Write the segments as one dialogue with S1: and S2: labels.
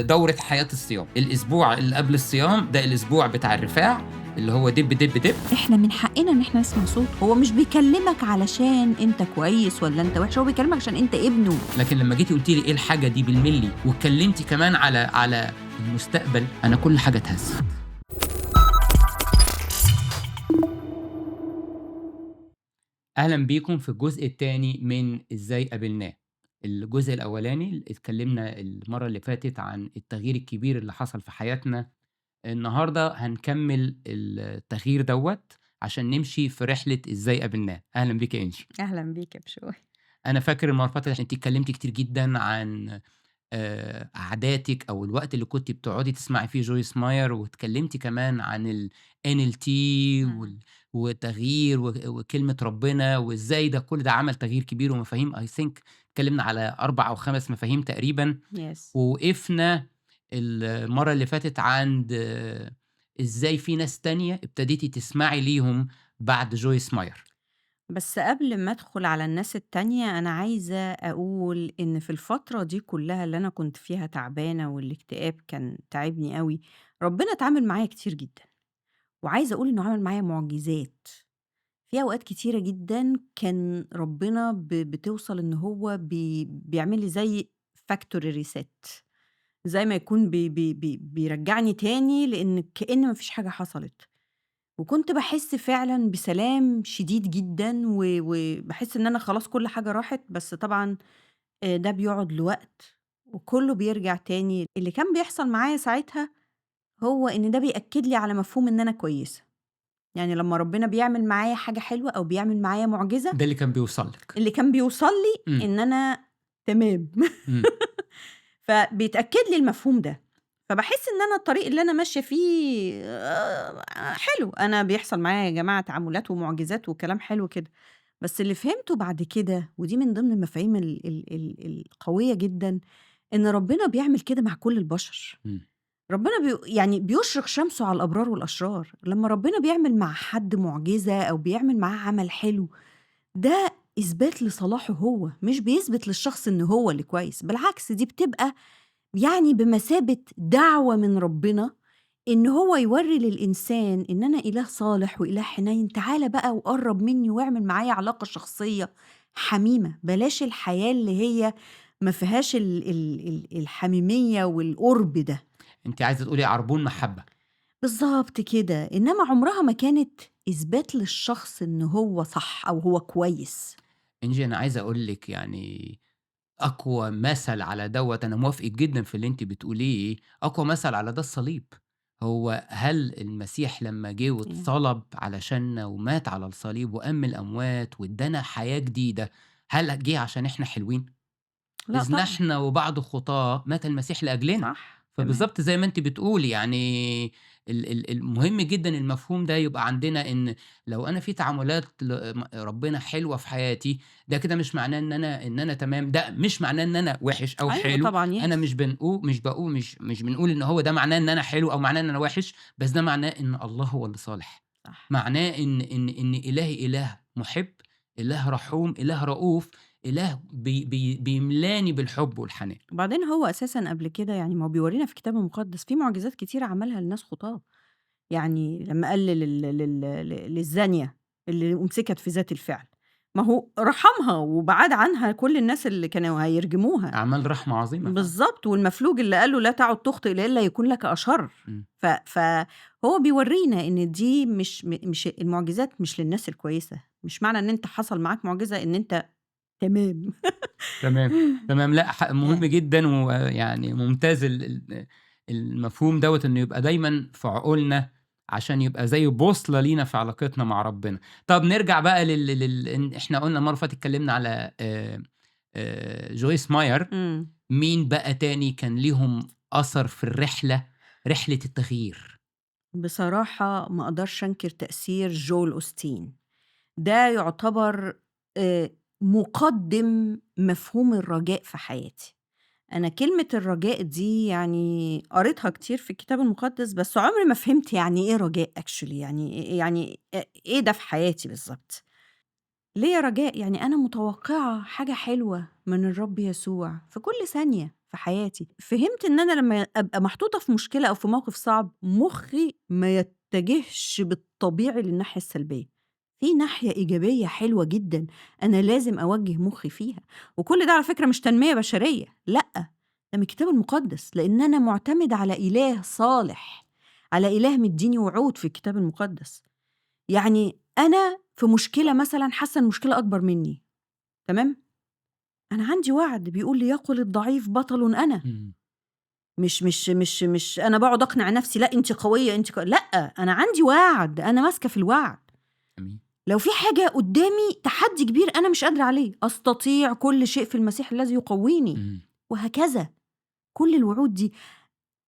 S1: دورة حياة الصيام. الأسبوع اللي قبل الصيام ده الأسبوع بتاع الرفاع اللي هو دب دب دب.
S2: احنا من حقنا ان احنا نسمع صوت. هو مش بيكلمك علشان انت كويس ولا انت وحش، هو بيكلمك عشان انت ابنه.
S1: لكن لما جيتي قلتي لي ايه الحاجة دي بالملي واتكلمتي كمان على المستقبل، أنا كل حاجة اتهزت. أهلا بيكم في الجزء الثاني من إزاي قابلناه. الجزء الأولاني اتكلمنا المرة اللي فاتت عن التغيير الكبير اللي حصل في حياتنا. النهاردة هنكمل التغيير دوت عشان نمشي في رحلة إزاي قابلناه. أهلا بيك يا إنجي.
S2: اهلا بيك يا بشوي.
S1: أنا فاكر المرة اللي فاتت أنت اتكلمتي كتير جدا عن عاداتك أو الوقت اللي كنت بتقعدي تسمعي فيه جويس ماير، واتكلمتي كمان عن ال NLT وتغيير وكلمة ربنا وإزاي ده كل ده عمل تغيير كبير ومفاهيم. I think اتكلمنا على 4 أو 5 مفاهيم تقريبا.
S2: يس.
S1: ووقفنا المرة اللي فاتت عند إزاي في ناس تانية ابتديتي تسمعي ليهم بعد جويس ماير.
S2: بس قبل ما ادخل على الناس التانية، انا عايزة اقول ان في الفترة دي كلها اللي انا كنت فيها تعبانة والاكتئاب كان تعبني قوي، ربنا اتعامل معايا كتير جدا، وعايزة اقول انه عمل معايا معجزات. في أوقات كتيرة جدًا كان ربنا بتوصل إن هو بيعمل لي زي factory reset، زي ما يكون بيرجّعني تاني لإن كإن ما فيش حاجة حصلت، وكنت باحس فعلًا بسلام شديد جدًا وباحس إن أنا خلاص كل حاجة راحت، بس طبعًا ده بيقعد لوقت وكُلّه بيرجع تاني. اللي كان بيحصل معايا ساعتها هو إن ده بيأكد لي على مفهوم إن أنا كويسة. يعني لمّا ربنا بيعمل معايا حاجة حلوة أو بيعمل معايا معجزة،
S1: ده اللي كان بيوصل لك.
S2: اللي كان بيوصل لي
S1: إمم.
S2: إن أنا تمام.
S1: إمم.
S2: فبيتأكد لي المفهوم ده، فباحس إن أنا الطريق اللي أنا ماشية فيه حلو، أنا بيحصل معايا يا جماعة تعاملات ومعجزات وكلام حلو كده. بس اللي فهمته بعد كده، ودي من ضمن المفاهيم القوية جدًا، إن ربنا بيعمل كده مع كل البشر.
S1: إمم.
S2: ربنا يعني بيشرق شمسه على الأبرار والأشرار. لمّا ربنا بيعمل مع حد معجزة أو بيعمل معاه عمل حلو، ده إثبات لصلاحه هو، مش بيثبت للشخص إن هو اللي كويس، بالعكس دي بتبقى يعني بمثابة دعوة من ربنا إن هو يورّي للإنسان إن أنا إله صالح وإله حنين، تعالَ بقى وقرّب منّي واعمل معايا علاقة شخصية حميمة، بلاش الحياة اللي هي ما فيهاش الحميمية والقُرب ده.
S1: أنتِ عايزة تقولي عربون محبة.
S2: بالضبط كده، إنما عمرها ما كانت إثبات للشخص إن هو صح أو هو كويس.
S1: إنجي، أنا عايز أقول لِك يعني أقوى مثل على دوّة، أنا موافقِك جدًا في اللي أنتِ بتقوليه، أقوى مثل على ده الصليب. هو هل المسيح لمّا جه
S2: ياه!
S1: واتصلب علشاننا ومات على الصليب وقام من الأموات وادّانا حياة جديدة، هل جه عشان إحنا حلوين؟
S2: لأ
S1: إذ
S2: طبعًا.
S1: نحن وبعد خطاة مات المسيح لأجلنا.
S2: صح، تمام.
S1: فبالضبط زي ما أنتِ بتقولي، يعني المهم جدًا المفهوم ده يبقى عندنا، إن لو أنا في تعاملات ربنا حلوة في حياتي، ده كده مش معناه إن أنا تمام، ده مش معناه إن أنا وِحِش أو
S2: أيوه
S1: حلو.
S2: طبعًا،
S1: أنا
S2: yes.
S1: مش بنقول إن هو ده معناه إن أنا حلو أو معناه إن أنا وِحِش، بس ده معناه إن الله هو اللي صالح.
S2: صح.
S1: معناه إن إلهي إله مُحِب، إله رحوم، إله رؤوف، إله بيملاني بالحب والحنان.
S2: وبعدين هو أساسًا قبل كده يعني ما هو بيورّينا في الكتاب المقدس في معجزات كتيرة عملها لناس خُطاة. يعني لمّا قال للزانية اللي أُمسكت في ذات الفعل، ما هو رحمها وبعاد عنها كل الناس اللي كانوا هيرجموها.
S1: أعمال رحمة عظيمة فعلًا.
S2: بالضبط، والمفلوج اللي قال له: "لا تعُد تخطئ لئلا يكون لك أشر."
S1: إمم.
S2: فهو بيورّينا إن دي مش المعجزات مش للناس الكويسة، مش معنى إن أنت حصل معاك معجزة إن أنت تمام.
S1: تمام. تمام. لأ، مهم
S2: ي
S1: جدًا، ويعني ممتاز المفهوم دوّة إنه يبقى دايمًا في عقولنا عشان يبقى زي بوصلة لينا في علاقتنا مع ربنا. طب نرجع بقى إن إحنا قُلنا المرّة اللي فاتت اتكلمنا على جويس ماير.
S2: إمم.
S1: مين بقى تاني كان ليهم أثر في الرحلة، رحلة التغيير؟
S2: بصراحة ما أقدرش أنكر تأثير جويل أوستين. ده يعتبر مُقدِّم مفهوم الرجاء في حياتي. أنا كلمة الرجاء دي يعني قريتها كتير في الكتاب المقدس، بس عمري ما فهمت يعني إيه رجاء actually، يعني إيه ده في حياتي بالضبط. ليه رجاء؟ يعني أنا متوقعة حاجة حلوة من الرب يسوع في كل ثانية في حياتي. فهمت إن أنا لمّا أبقى محطوطة في مشكلة أو في موقف صعب، مُخّي ما يتجهش بالطبيعي للناحية السلبية، في ناحية إيجابية حلوة جدًا، أنا لازم أوجّه مُخّي فيها، وكل ده على فكرة مش تنمية بشرية، لأ، ده من الكتاب المقدس، لإن أنا مُعتمدة على إله صالح، على إله مدّيني وعود في الكتاب المقدس. يعني أنا في مشكلة مثلًا حاسة إن المشكلة أكبر منّي، تمام؟ أنا عندي وعد بيقول ليقل الضعيف بطل أنا،
S1: إمم.
S2: مش أنا باقعد أقنع نفسي لأ أنتِ قوية لأ، أنا عندي وعد، أنا ماسكة في الوعد.
S1: جميل.
S2: لو في حاجة قدّامي تحدي كبير أنا مش قادرة عليه، أستطيع كل شيء في المسيح الذي يقويني،
S1: إمم.
S2: وهكذا. كل الوعود دي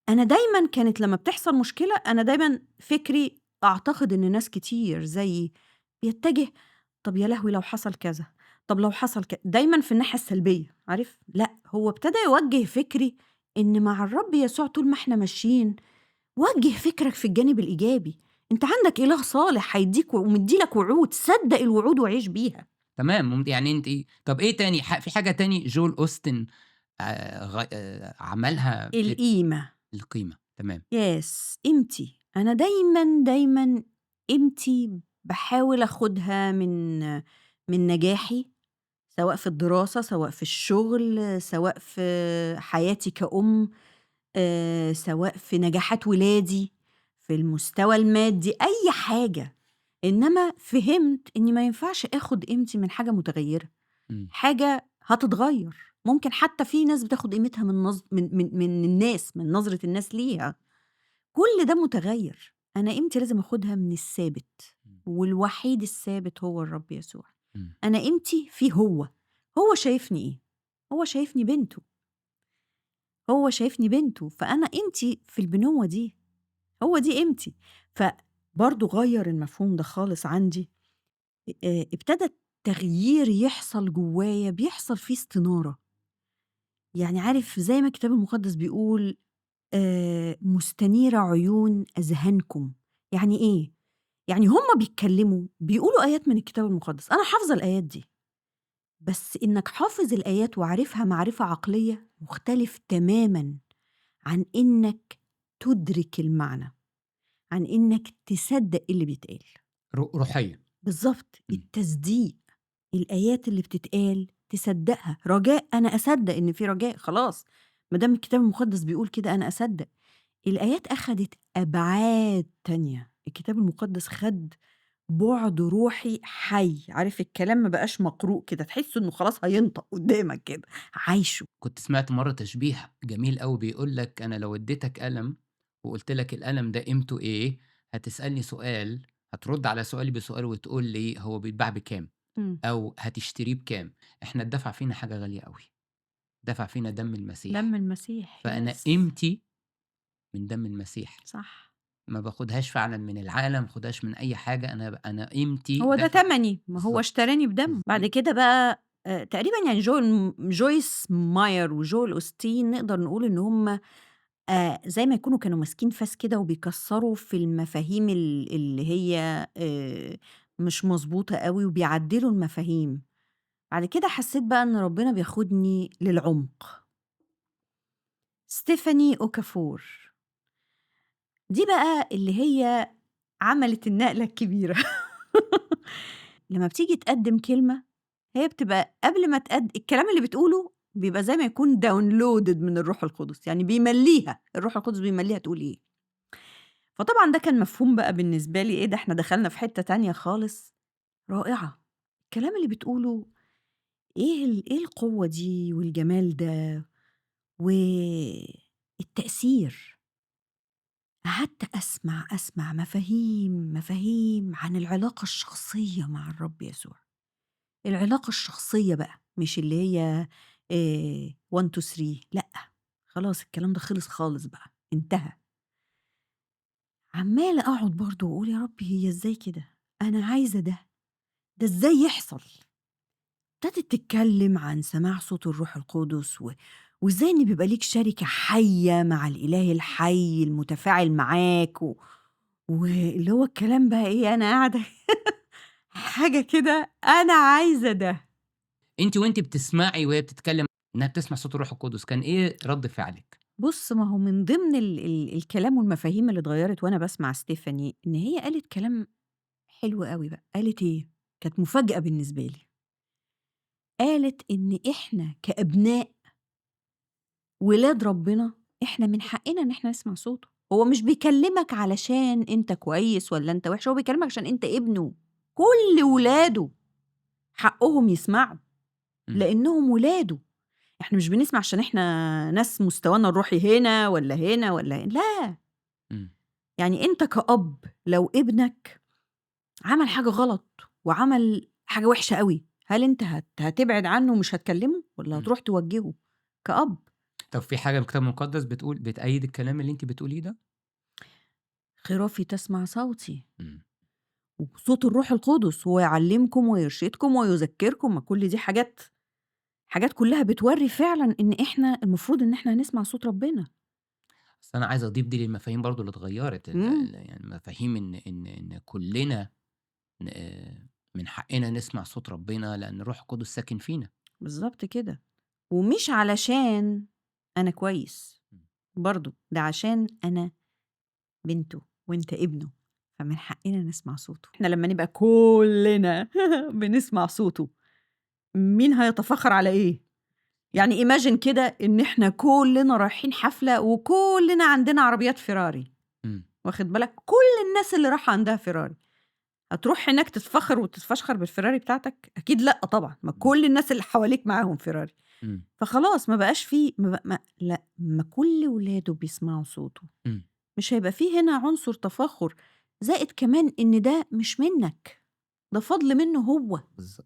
S2: أنا دايمًا كانت لمّا بتحصل مشكلة، أنا دايمًا فكري أعتقد إن ناس كتير زيي بيتجه طب يا لهوي لو حصل كذا، طب لو حصل دايمًا في الناحية السلبية، عارف؟ لأ، هو ابتدى يوجّه فكري إن مع الرب يسوع طول ما إحنا ماشيين، وجّه فكرك في الجانب الإيجابي، أنت عندك إله صالح هيدّيك ومدّي لك وعود، صدّق الوعود وعيش بيها.
S1: تمام. يعني أنتِ طَب إيه تاني في حاجة تاني جول أوستن غ عملها
S2: القيمة،
S1: القيمة، تمام.
S2: قيمتي، أنا دايمًا، دايمًا قيمتي باحاول آخُدها من نجاحي، سواء في الدراسة، سواء في الشغل، سواء في حياتي كأم. سواء في نجاحات ولادي، في المستوى المادي، أي حاجة، إنما فهمت إني ما ينفعش آخُد قيمتي من حاجة متغيّرة،
S1: إمم.
S2: حاجة هتتغيّر، ممكن حتى في ناس بتاخُد قيمتها من من الناس، من نظرة الناس ليها، كل ده متغيّر، أنا قيمتي لازم آخُدها من الثابت،
S1: إمم.
S2: والوحيد الثابت هو الرب يسوع،
S1: إمم.
S2: أنا قيمتي فيه هو، هو شايفني إيه؟ هو شايفني بنته، هو شايفني بنته، فأنا قيمتي في البنوّة دي. هو دي قيمتي. فبرضه غيّر المفهوم ده خالص عندي، ابتدى تغيير يحصل جوّايا بيحصل فيه استنارة، يعني عارف زي ما الكتاب المقدس بيقول مستنيرة عيون أذهانكم، يعني إيه؟ يعني هُم بيتكلّموا بيقولوا آيات من الكتاب المقدس، أنا حافظة الآيات دي، بس إنّك حافظ الآيات وعارفها معرفة عقلية مختلف تمامًا عن إنّك تُدرك المعنى. عن إنك تصدّق اللي بيتقال،
S1: روحية.
S2: بالضبط،
S1: إمم.
S2: التصديق، الآيات اللي بتتقال تصدّقها، رجاء أنا أصدّق إن في رجاء خلاص، ما دام الكتاب المقدس بيقول كده أنا أصدّق. الآيات أخدت أبعاد تانية، الكتاب المقدس خَد بُعد روحي حي، عارف الكلام ما بقاش مقروء كده، تحس إنه خلاص هينطق قدّامك كده، عايشه.
S1: كنت سمعت مرّة تشبيه جميل أوي بيقول لك أنا لو اديتك قلم وقُلت لك القلم ده قيمته إيه، هتسألني سؤال، هترد على سؤالي بسؤال وتقول لي هو بيتباع بكام
S2: إمم،
S1: أو هتشتريه بكام. إحنا اتدفع فينا حاجة غالية أوي، دفع فينا دم
S2: دم
S1: المسيح،
S2: المسيح،
S1: فأنا
S2: يس،
S1: قيمتي من دم المسيح،
S2: صح.
S1: ما باخدهاش فعلًا من العالم، ما باخدهاش من أي حاجة، أنا قيمتي
S2: هو ده
S1: دافع.
S2: تمني، ما هو
S1: بالضبط.
S2: اشتراني بدمه. بعد كده بقى تقريبًا يعني جويس ماير وجويل أوستين نقدر نقول إن هُم زي ما يكونوا كانوا ماسكين فاس كده وبيكسّروا في المفاهيم اللي هي مش مضبوطة أوي وبيعدّلوا المفاهيم. بعد كده حسّيت بقى إن ربنا بياخدني للعمق. ستيفاني أوكافور، دي بقى اللي هي عملت النقلة الكبيرة. لمّا بتيجي تقدّم كلمة هي بتبقى قبل ما الكلام اللي بتقوله بيبقى زي ما يكون downloaded من الروح القدس، يعني بيملّيها، الروح القدس بيملّيها تقول إيه. فطبعًا ده كان مفهوم بقى بالنسبة لي إيه ده إحنا دخلنا في حتّة تانية خالص، رائعة. الكلام اللي بتقوله إيه القوة دي والجمال ده والتأثير. قعدت أسمع مفاهيم عن العلاقة الشخصية مع الرب يسوع. العلاقة الشخصية بقى، مش اللي هي 1، 2، 3 لأ، خلاص الكلام ده خلص خالص بقى، انتهى. عمّالة أقعد برضه وأقول يا ربي هي إزاي كده؟ أنا عايزة ده، ده إزاي يحصل؟ ابتدت تتكلم عن سماع صوت الروح القدس وإزاي إن بيبقى ليك شركة حية مع الإله الحي المتفاعل معاك واللي هو الكلام بقى إيه، أنا قاعدة حاجة كده أنا عايزة ده.
S1: أنتِ وأنتِ بتسمعي وهي بتتكلم إنها بتسمع صوت الروح القدس، كان إيه رد فعلِك؟
S2: بُص، ما هو من ضمن الكلام والمفاهيم اللي اتغيّرت وأنا باسمع ستيفاني، إن هي قالت كلام حلو أوي بقى، قالت إيه؟ كانت مفاجأة بالنسبة لي، قالت إن إحنا كأبناء ولاد ربنا، إحنا من حقنا إن إحنا نسمع صوته، هو مش بيكلمك علشان أنت كويس والّا أنت وِحِش، هو بيكلمك عشان أنت ابنه، كل ولاده حقهم يسمعوا،
S1: إمم،
S2: لإنهم ولاده، إحنا مش بنسمع عشان إحنا ناس مستوانا الروحي هنا والّا هنا والّا هنا، لا،
S1: إمم،
S2: يعني أنت كأب لو ابنك عمل حاجة غلط وعمل حاجة وِحشة أوي، هل أنت هتبعد عنه ومش هتكلمه والّا
S1: إمم.
S2: هتروح توجّهه كأب؟
S1: طب في حاجة من الكتاب المقدس بتأيد الكلام اللي أنتِ بتقوليه ده؟
S2: خرافي تسمع صوتي.
S1: إمم،
S2: وصوت الروح القدس، ويعلّمكم ويرشدكم ويذكّركم، ما كل دي حاجات كلّها بتورّي فعلًا إن إحنا المفروض إن إحنا نسمع صوت ربنا.
S1: بس أنا عايز أضيف دي للمفاهيم برضه اللي اتغيّرت،
S2: إمم.
S1: يعني مفاهيم إن كُلّنا من حقنا نسمع صوت ربنا لأن الروح القدس ساكن فينا.
S2: بالضبط كده. ومش علشان أنا كويس،
S1: إمم،
S2: برضه، ده عشان أنا بنته وأنت ابنه، فمن حقنا نسمع صوته. إحنا لمّا نبقى كلّنا بنسمع صوته، مين هيتفاخر على إيه؟ يعني imagine كده إن إحنا كلّنا رايحين حفلة وكلّنا عندنا عربيات فيراري.
S1: إمم،
S2: واخد بالك، كل الناس اللي رايحة عندها فيراري، هتروح هناك تتفخر وتتفشخر بالفيراري بتاعتك؟ أكيد لأ طبعًا، ما
S1: إمم،
S2: كل الناس اللي حواليك معاهم فيراري،
S1: إمم،
S2: فخلاص ما بقاش في ما بق ما لأ، أمّا كل ولاده بيسمعوا صوته،
S1: إمم،
S2: مش هيبقى في هنا عنصر تفاخر، زائد كمان إن ده مش منّك، ده فضل منّه هو،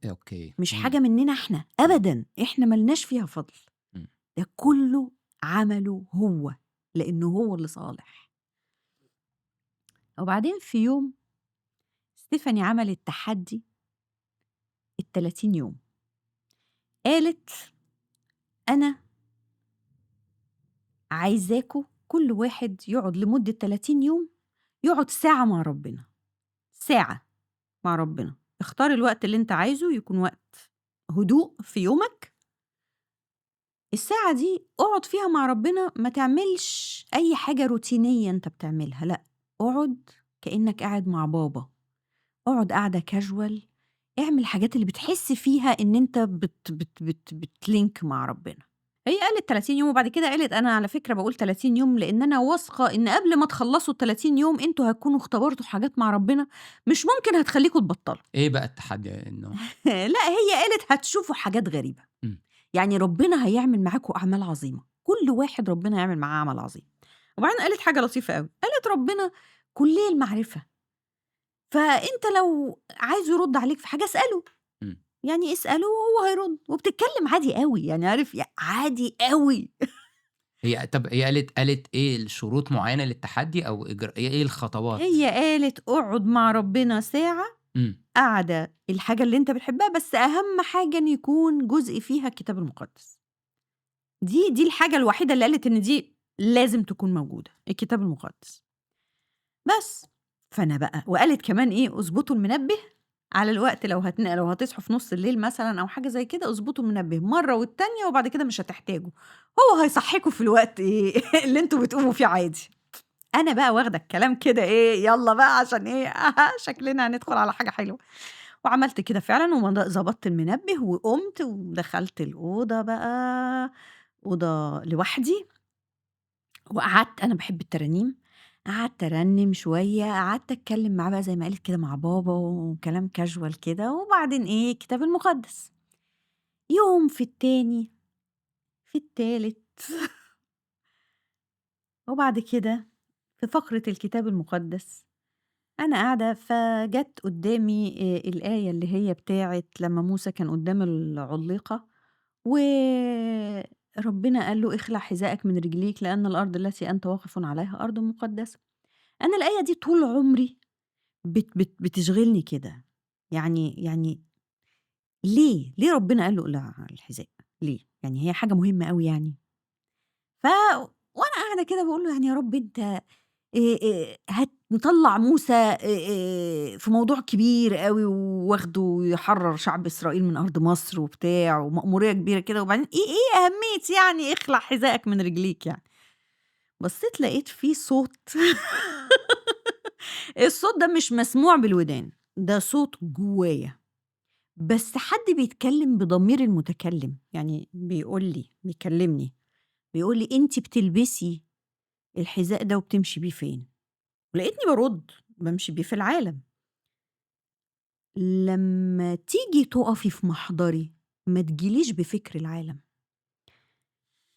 S1: أوكي،
S2: مش
S1: إمم،
S2: حاجة مننا إحنا،
S1: إمم،
S2: أبدًا، إحنا ما لناش فيها فضل،
S1: إمم،
S2: ده كلّه عمله هو، لإنه هو اللي صالح. وبعدين في يوم ستيفاني عملت تحدي ال30 يوم، قالت: "أنا عايزاكم كل واحد يقعد لمدة 30 يوم، يقعد ساعة مع ربنا، ساعة مع ربنا، اختار الوقت اللي أنت عايزه يكون وقت هدوء في يومك، الساعة دي اقعد فيها مع ربنا ما تعملش أي حاجة روتينية أنت بتعملها، لأ، اقعد كأنك قاعد مع بابا، اقعد قعدة casual، اعمل الحاجات اللي بتحس فيها إن أنت بت بت بت بتlink مع ربنا." هي قالت 30 يوم وبعد كده قالت أنا على فكرة باقول 30 يوم لإن أنا واثقة إن قبل ما تخلّصوا ال30 يوم أنتم هتكونوا اختبرتوا حاجات مع ربنا مش ممكن هتخلّيكم تبطّلوا.
S1: إيه بقى التحدي إنه
S2: لأ هي قالت هتشوفوا حاجات غريبة،
S1: إمم،
S2: يعني ربنا هيعمل معاكم أعمال عظيمة، كل واحد ربنا هيعمل معاه عمل عظيم. وبعدين قالت حاجة لطيفة أوي، قالت ربنا كُلّي المعرفة، فأنت لو عايزه يرُد عليك في حاجة اسأله.
S1: إمم.
S2: يعني اسأله وهو هيرُد، وبتتكلم عادي أوي، يعني عارف عادي أوي.
S1: هي قالت إيه الشروط معيّنة للتحدي أو إيه الخطوات؟
S2: هي قالت اقعد مع ربنا ساعة،
S1: إمم،
S2: قعدة الحاجة اللي أنت بتحبها، بس أهم حاجة إن يكون جزء فيها الكتاب المقدس. دي الحاجة الوحيدة اللي قالت إن دي لازم تكون موجودة، الكتاب المقدس. بس، فأنا بقى وقالت كمان إيه، اضبطوا المنبه على الوقت لو هتصحوا في نُص الليل مثلًا أو حاجة زي كده، اضبطوا المنبه مرة والتانية وبعد كده مش هتحتاجوا، هو هيصحّيكم في الوقت إيه اللي أنتم بتقوموا فيه عادي. أنا بقى واخدة الكلام كده إيه، يالّا بقى عشان إيه شكلنا هندخل على حاجة حلوة، وعملت كده فعلًا ضبطت المنبه وقُمت ودخلت الأوضة بقى، أوضة لوحدي وقعدت أنا باحب الترانيم، قعدت أرنّم شوية، قعدت أتكلّم معاه بقى زي ما قالت كده مع بابا وكلام casual كده، وبعدين إيه، الكتاب المقدس. يوم في التاني، في التالت وبعد كده في فقرة الكتاب المقدس أنا قاعدة، فجات قدّامي الآية اللي هي بتاعة لمّا موسى كان قدّام العُليقة، وربنا قال له: "اخلع حذاءك من رجليك لأن الأرض التي أنت واقف عليها أرض مقدسة." أنا الآية دي طول عمري بتشغلني كده، يعني ليه ربنا قال له اقلع الحذاء، ليه؟ يعني هي حاجة مهمة أوي يعني؟ ف وأنا قاعدة كده باقول له: "يعني يا رب أنت هت مطلّع موسى في موضوع كبير أوي وواخده يحرّر شعب إسرائيل من أرض مصر وبتاع ومأمورية كبيرة كده، وبعدين إيه أهمية يعني اخلع حذائك من رجليك يعني. بصّيت لقيت في صوت الصوت ده مش مسموع بالودان، ده صوت جوايا، بس حد بيتكلّم بضمير المتكلّم، يعني بيكلّمني، بيقول لي: "أنتِ بتلبسي الحذاء ده وبتمشي بيه فين؟" ولقيتني بارُد، بامشي بيه في العالم. لمّا تيجي تُقفي في محضري ما تجيليش بفكر العالم،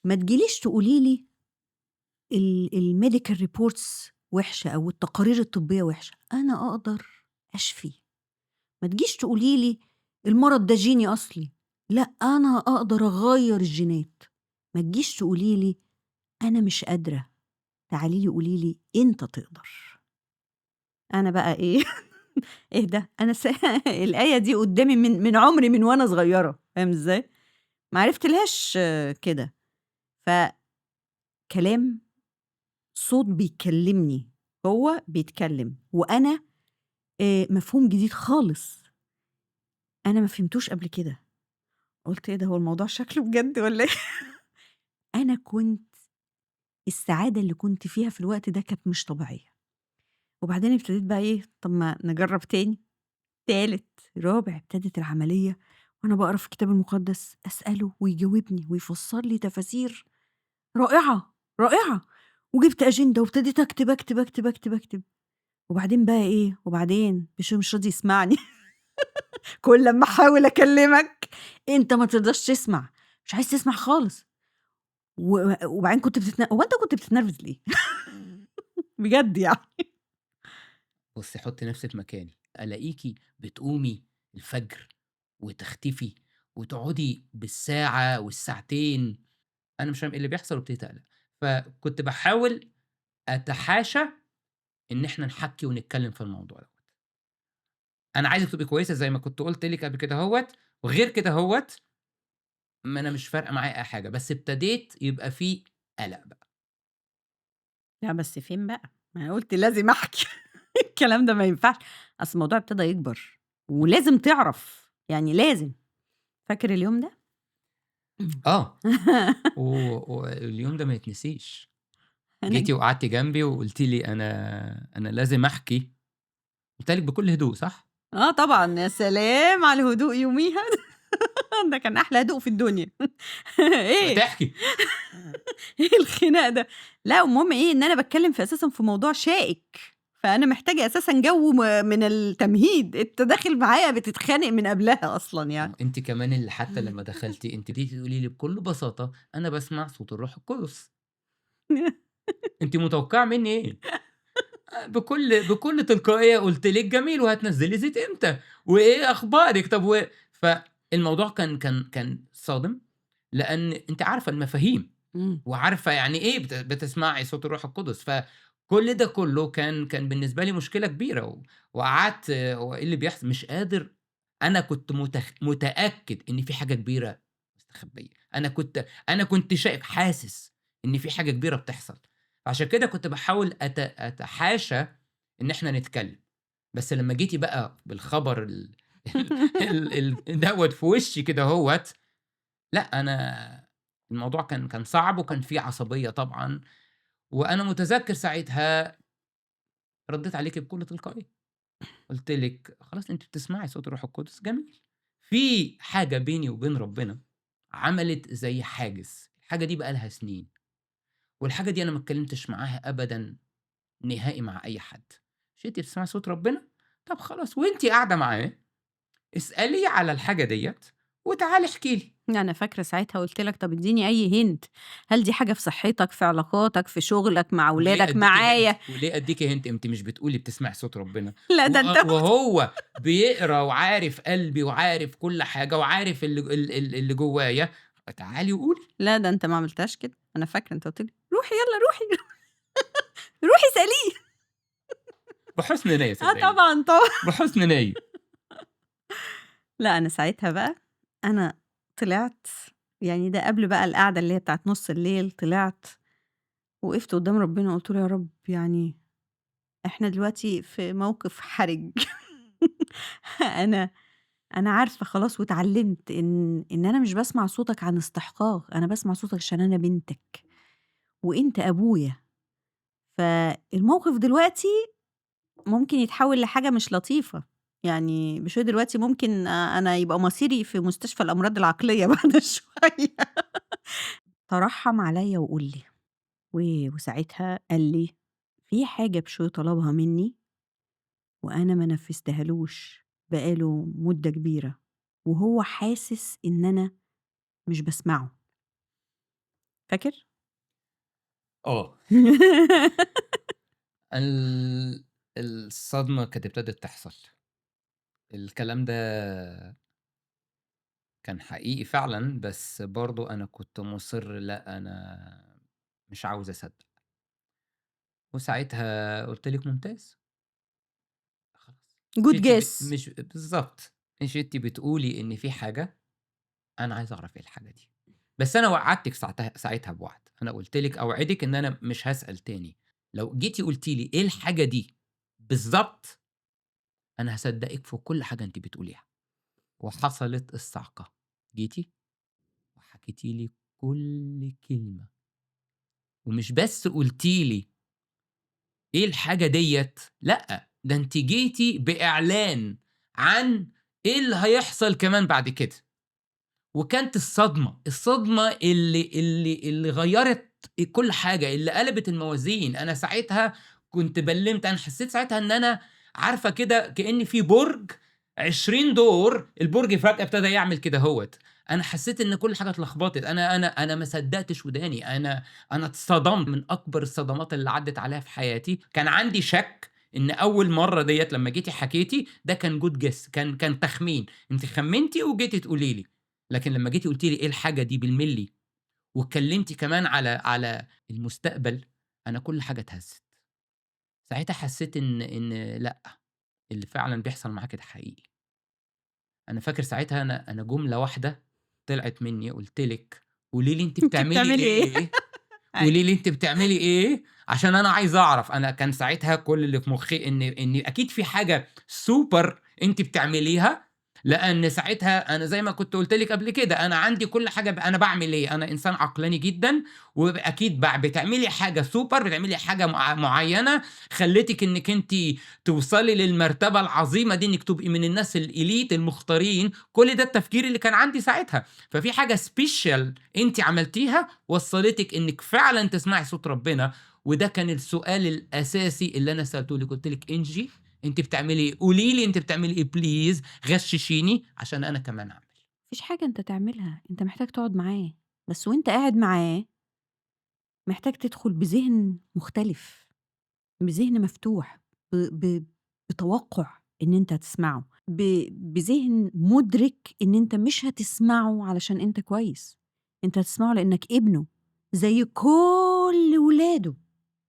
S2: ما تجيليش تقولي لي الmedical reports وِحشة أو التقارير الطبية وِحشة، أنا أقدر أشفي. ما تجيش تقولي لي المرض ده جيني أصلي، لأ أنا أقدر أغيّر الجينات. ما تجيش تقولي لي أنا مش قادرة، تعالي لي قولي لي أنت تقدر. أنا بقى إيه إيه ده! أنا الآية دي قدّامي من عمري من وأنا صغيرة، فاهم إزاي؟ ما عرفتلهاش كده. فكلام صوت بيكلمني، هو بيتكلم وأنا مفهوم جديد خالص، أنا ما فهمتوش قبل كده. قُلت إيه ده هو الموضوع شكله بجد والّا إيه؟ أنا السعادة اللي كنت فيها في الوقت ده كانت مش طبيعية. وبعدين ابتديت بقى إيه، طب ما نجرّب تاني، تالت، رابع، ابتدت العملية وأنا باقرا في الكتاب المقدس أسأله ويجاوبني ويفسّر لي تفاسير رائعة، رائعة. وجِبت أجندة وابتديت أكتب، أكتب، أكتب، أكتب، أكتب. وبعدين بقى إيه، وبعدين مش راضي يسمعني. كل أمّا أحاول أكلّمك أنت ما ترضاش تسمع، مش عايز تسمع خالص. وبعدين هو أنت كنت بتتنرفز ليه؟ بجد يعني.
S1: بُصّي حُطّي نفسِك مكاني، ألاقيكِ بتقومي الفجر وتختفي وتقعدي بالساعة والساعتين، أنا مش فاهم إيه اللي بيحصل وابتديت أقلق. فكنت باحاول أتحاشى إن إحنا نحكّي ونتكلّم في الموضوع دوّة. أنا عايزِك تبقي كويسة زي ما كنت قُلت لِك قبل كده أهوّة، وغير كده أهوّة ما أنا مش فارقة معايا أي حاجة، بس ابتديت يبقى في قلق بقى.
S2: لأ بس فين بقى؟ ما أنا قُلت لازم أحكي. الكلام ده ما ينفعش، أصل الموضوع ابتدى يكبر، ولازم تعرف، يعني لازم. فاكر اليوم ده؟
S1: آه، و واليوم ده ما يتنسيش.
S2: أنا
S1: جيتِ وقعدتِ جنبي وقُلتِ لي: "أنا لازم أحكي." قُلتها لِك بكل هدوء صح؟
S2: آه طبعًا، يا سلام على الهدوء يوميها. ده كان أحلى هدوء في الدنيا.
S1: ما
S2: إيه؟
S1: تحكي.
S2: إيه الخناق ده؟ لأ المهم إيه، إن أنا باتكلّم أساسًا في موضوع شائك، فأنا محتاجة أساسًا جو من التمهيد، أنت داخل معايا بتتخانق من قبلها أصلًا يعني.
S1: أنتِ كمان اللي حتى لمّا دخلتِ أنتِ جيتِ تقولي لي بكل بساطة: "أنا باسمع صوت الروح القدس." أنتِ متوقعة منّي إيه؟ بكل تلقائية قُلت لِك: "جميل وهتنزّلي زيت إمتى؟ وإيه أخبارِك؟ طب فالموضوع كان صادم، لأن أنتِ عارفة المفاهيم،
S2: إمم.
S1: وعارفة يعني إيه بتسمعي صوت الروح القدس، فكل ده كلّه كان بالنسبة لي مشكلة كبيرة، وقعدت هو إيه اللي بيحصل؟ مش قادر. أنا كنت متأكد إن في حاجة كبيرة مستخبية، أنا كنت حاسس إن في حاجة كبيرة بتحصل. عشان كده كنت باحاول أتحاشى إن إحنا نتكلّم، بس لمّا جيتِ بقى بالخبر دوّة في وشّي كده أهوّة، لأ أنا الموضوع كان صعب وكان فيه عصبية طبعًا، وأنا متذكّر ساعتها ردّيت عليكِ بكل تلقائية، قُلت لِك: "خلاص أنتِ بتسمعي صوت الروح القدس، جميل. في حاجة بيني وبين ربنا عملت زي حاجز، الحاجة دي بقى لها سنين، والحاجة دي أنا ما اتكلّمتش معاها أبدًا نهائي مع أي حد. مش أنتِ بتسمعي صوت ربنا؟ طب خلاص وأنتِ قاعدة معاه، اسأليه على الحاجة ديّة وتعالي احكي لي."
S2: أنا فاكرة ساعتها قُلت لك طَب ادّيني أي hint، هل دي حاجة في صحتك، في علاقاتك، في شغلك، مع
S1: وليه
S2: ولادك،
S1: أدّيكِ hint
S2: معايا؟
S1: وليه أدّيكِ hint أنتِ مش بتقولي بتسمعي صوت ربنا،
S2: لأ ده أنت
S1: وهو بيقرا وعارف قلبي وعارف كل حاجة وعارف اللي جوايا، فتعالي وقولي.
S2: لا ده أنت ما عملتهاش كده، أنا فاكرة أنت قُلت لي: "روحي يالّا روحي، روحي اسأليه."
S1: بحُسن نيّة
S2: آه
S1: صدقيني،
S2: طبعًا، طبعًا.
S1: بحُسن نيّة.
S2: لأ أنا ساعتها بقى أنا طلعت، يعني ده قبل بقى القعدة اللي هي بتاعة نُص الليل، طلعت وقفت قدّام ربنا وقُلت له: "يا رب يعني إحنا دلوقتي في موقف حرج. أنا أنا عارفة خلاص واتعلّمت إن أنا مش باسمع صوتك عن استحقاق، أنا باسمع صوتك عشان أنا بنتك وأنت أبويا، فالموقف دلوقتي ممكن يتحوّل لحاجة مش لطيفة، يعني بشوية دلوقتي ممكن أنا يبقى مصيري في مستشفى الأمراض العقلية بعد شوية. ترحّم عليّا وقُل لي، وساعتها قال لي: "في حاجة بشوي طلبها منّي وأنا ما نفّذتهالوش بقى له مدة كبيرة، وهو حاسس إن أنا مش باسمعه." فاكر؟
S1: آه. الصدمة كانت ابتدت تحصل. الكلام ده كان حقيقي فعلًا، بس برضه أنا كنت مُصِر لأ، أنا مش عاوز أصدّق. وساعتها قُلت لِك ممتاز، خلاص. مش
S2: good
S1: أنتِ
S2: guess.
S1: مش بالضبط. مش أنتِ بتقولي إن في حاجة، أنا عايز أعرف إيه الحاجة دي. بس أنا وعّدتِك ساعتها بوعد. أنا قُلت لِك أوعدِك إن أنا مش هاسأل تاني. لو جيتِ قُلتِ لي إيه الحاجة دي بالضبط، أنا هاصدّقِك في كل حاجة أنتِ بتقوليها. وحصلت الصعقة. جيتِ وحكيتِ لي كل كلمة، ومش بس قُلتِ لي إيه الحاجة ديّة، لأ، ده أنتِ جيتِ بإعلان عن إيه اللي هيحصل كمان بعد كده. وكانت الصدمة اللي غيّرت كل حاجة، اللي قلبت الموازين. أنا ساعتها كنت بلّمت، أنا حسّيت ساعتها إن أنا عارفة كده كإن في برج 20 دور، البرج فجأة ابتدى يعمل كدهوّة. أنا حسّيت إن كل حاجة اتلخبطت. أنا ما صدّقتش وداني. أنا اتصدمت من أكبر الصدمات اللي عدّت عليّا في حياتي. كان عندي شَك إن أول مرّة ديّة لمّا جيتِ حكيتِ ده كان good guess، كان تخمين. أنتِ خمّنتِ وجيتِ تقولي لي. لكن لمّا جيتِ قُلتِ لي إيه الحاجة دي بالملي، واتكلمتِ كمان على المستقبل، أنا كل حاجة اتهزّت. ساعتها حسّيت إن لأ، اللي فعلًا بيحصل معاكِ ده حقيقي. أنا فاكر ساعتها أنا جملة واحدة طلعت منّي، قُلت لِك قولي لي أنتِ
S2: أنتِ
S1: بتعملي
S2: بتعملي إيه؟
S1: إيه،
S2: أيوه.
S1: قولي لي أنتِ بتعملي إيه، عشان أنا عايز أعرف. أنا كان ساعتها كل اللي في مُخّي إن أكيد في حاجة super أنتِ بتعمليها، لأن ساعتها أنا زي ما كنت قُلت لِك قبل كده، أنا عندي كل حاجة أنا باعمل إيه، أنا إنسان عقلاني جدًا، وأكيد بتعملي حاجة super، بتعملي حاجة معيّنة خلّتِك إنِّك أنتِ توصلي للمرتبة العظيمة دي، إنِّك تبقي من الناس الelite المختارين. كل ده التفكير اللي كان عندي ساعتها. ففي حاجة special أنتِ عملتيها وصّلتِك إنِّك فعلًا تسمعي صوت ربنا. وده كان السؤال الأساسي اللي أنا سألته لِك. قُلت لِك: "إنجي أنتِ بتعملي إيه؟ قولي لي أنتِ بتعملي إيه please، غشّشيني عشان أنا كمان أعمل."
S2: ما فيش حاجة أنت تعملها، أنت محتاج تقعد معاه، بس وأنت قاعد معاه محتاج تدخل بذهن مختلف، بذهن مفتوح، ب ب بتوقُّع إن أنت هتسمعه، بذهن مُدرك إن أنت مش هتسمعه علشان أنت كويس، أنت هتسمعه لإنّك ابنه زي كل ولاده،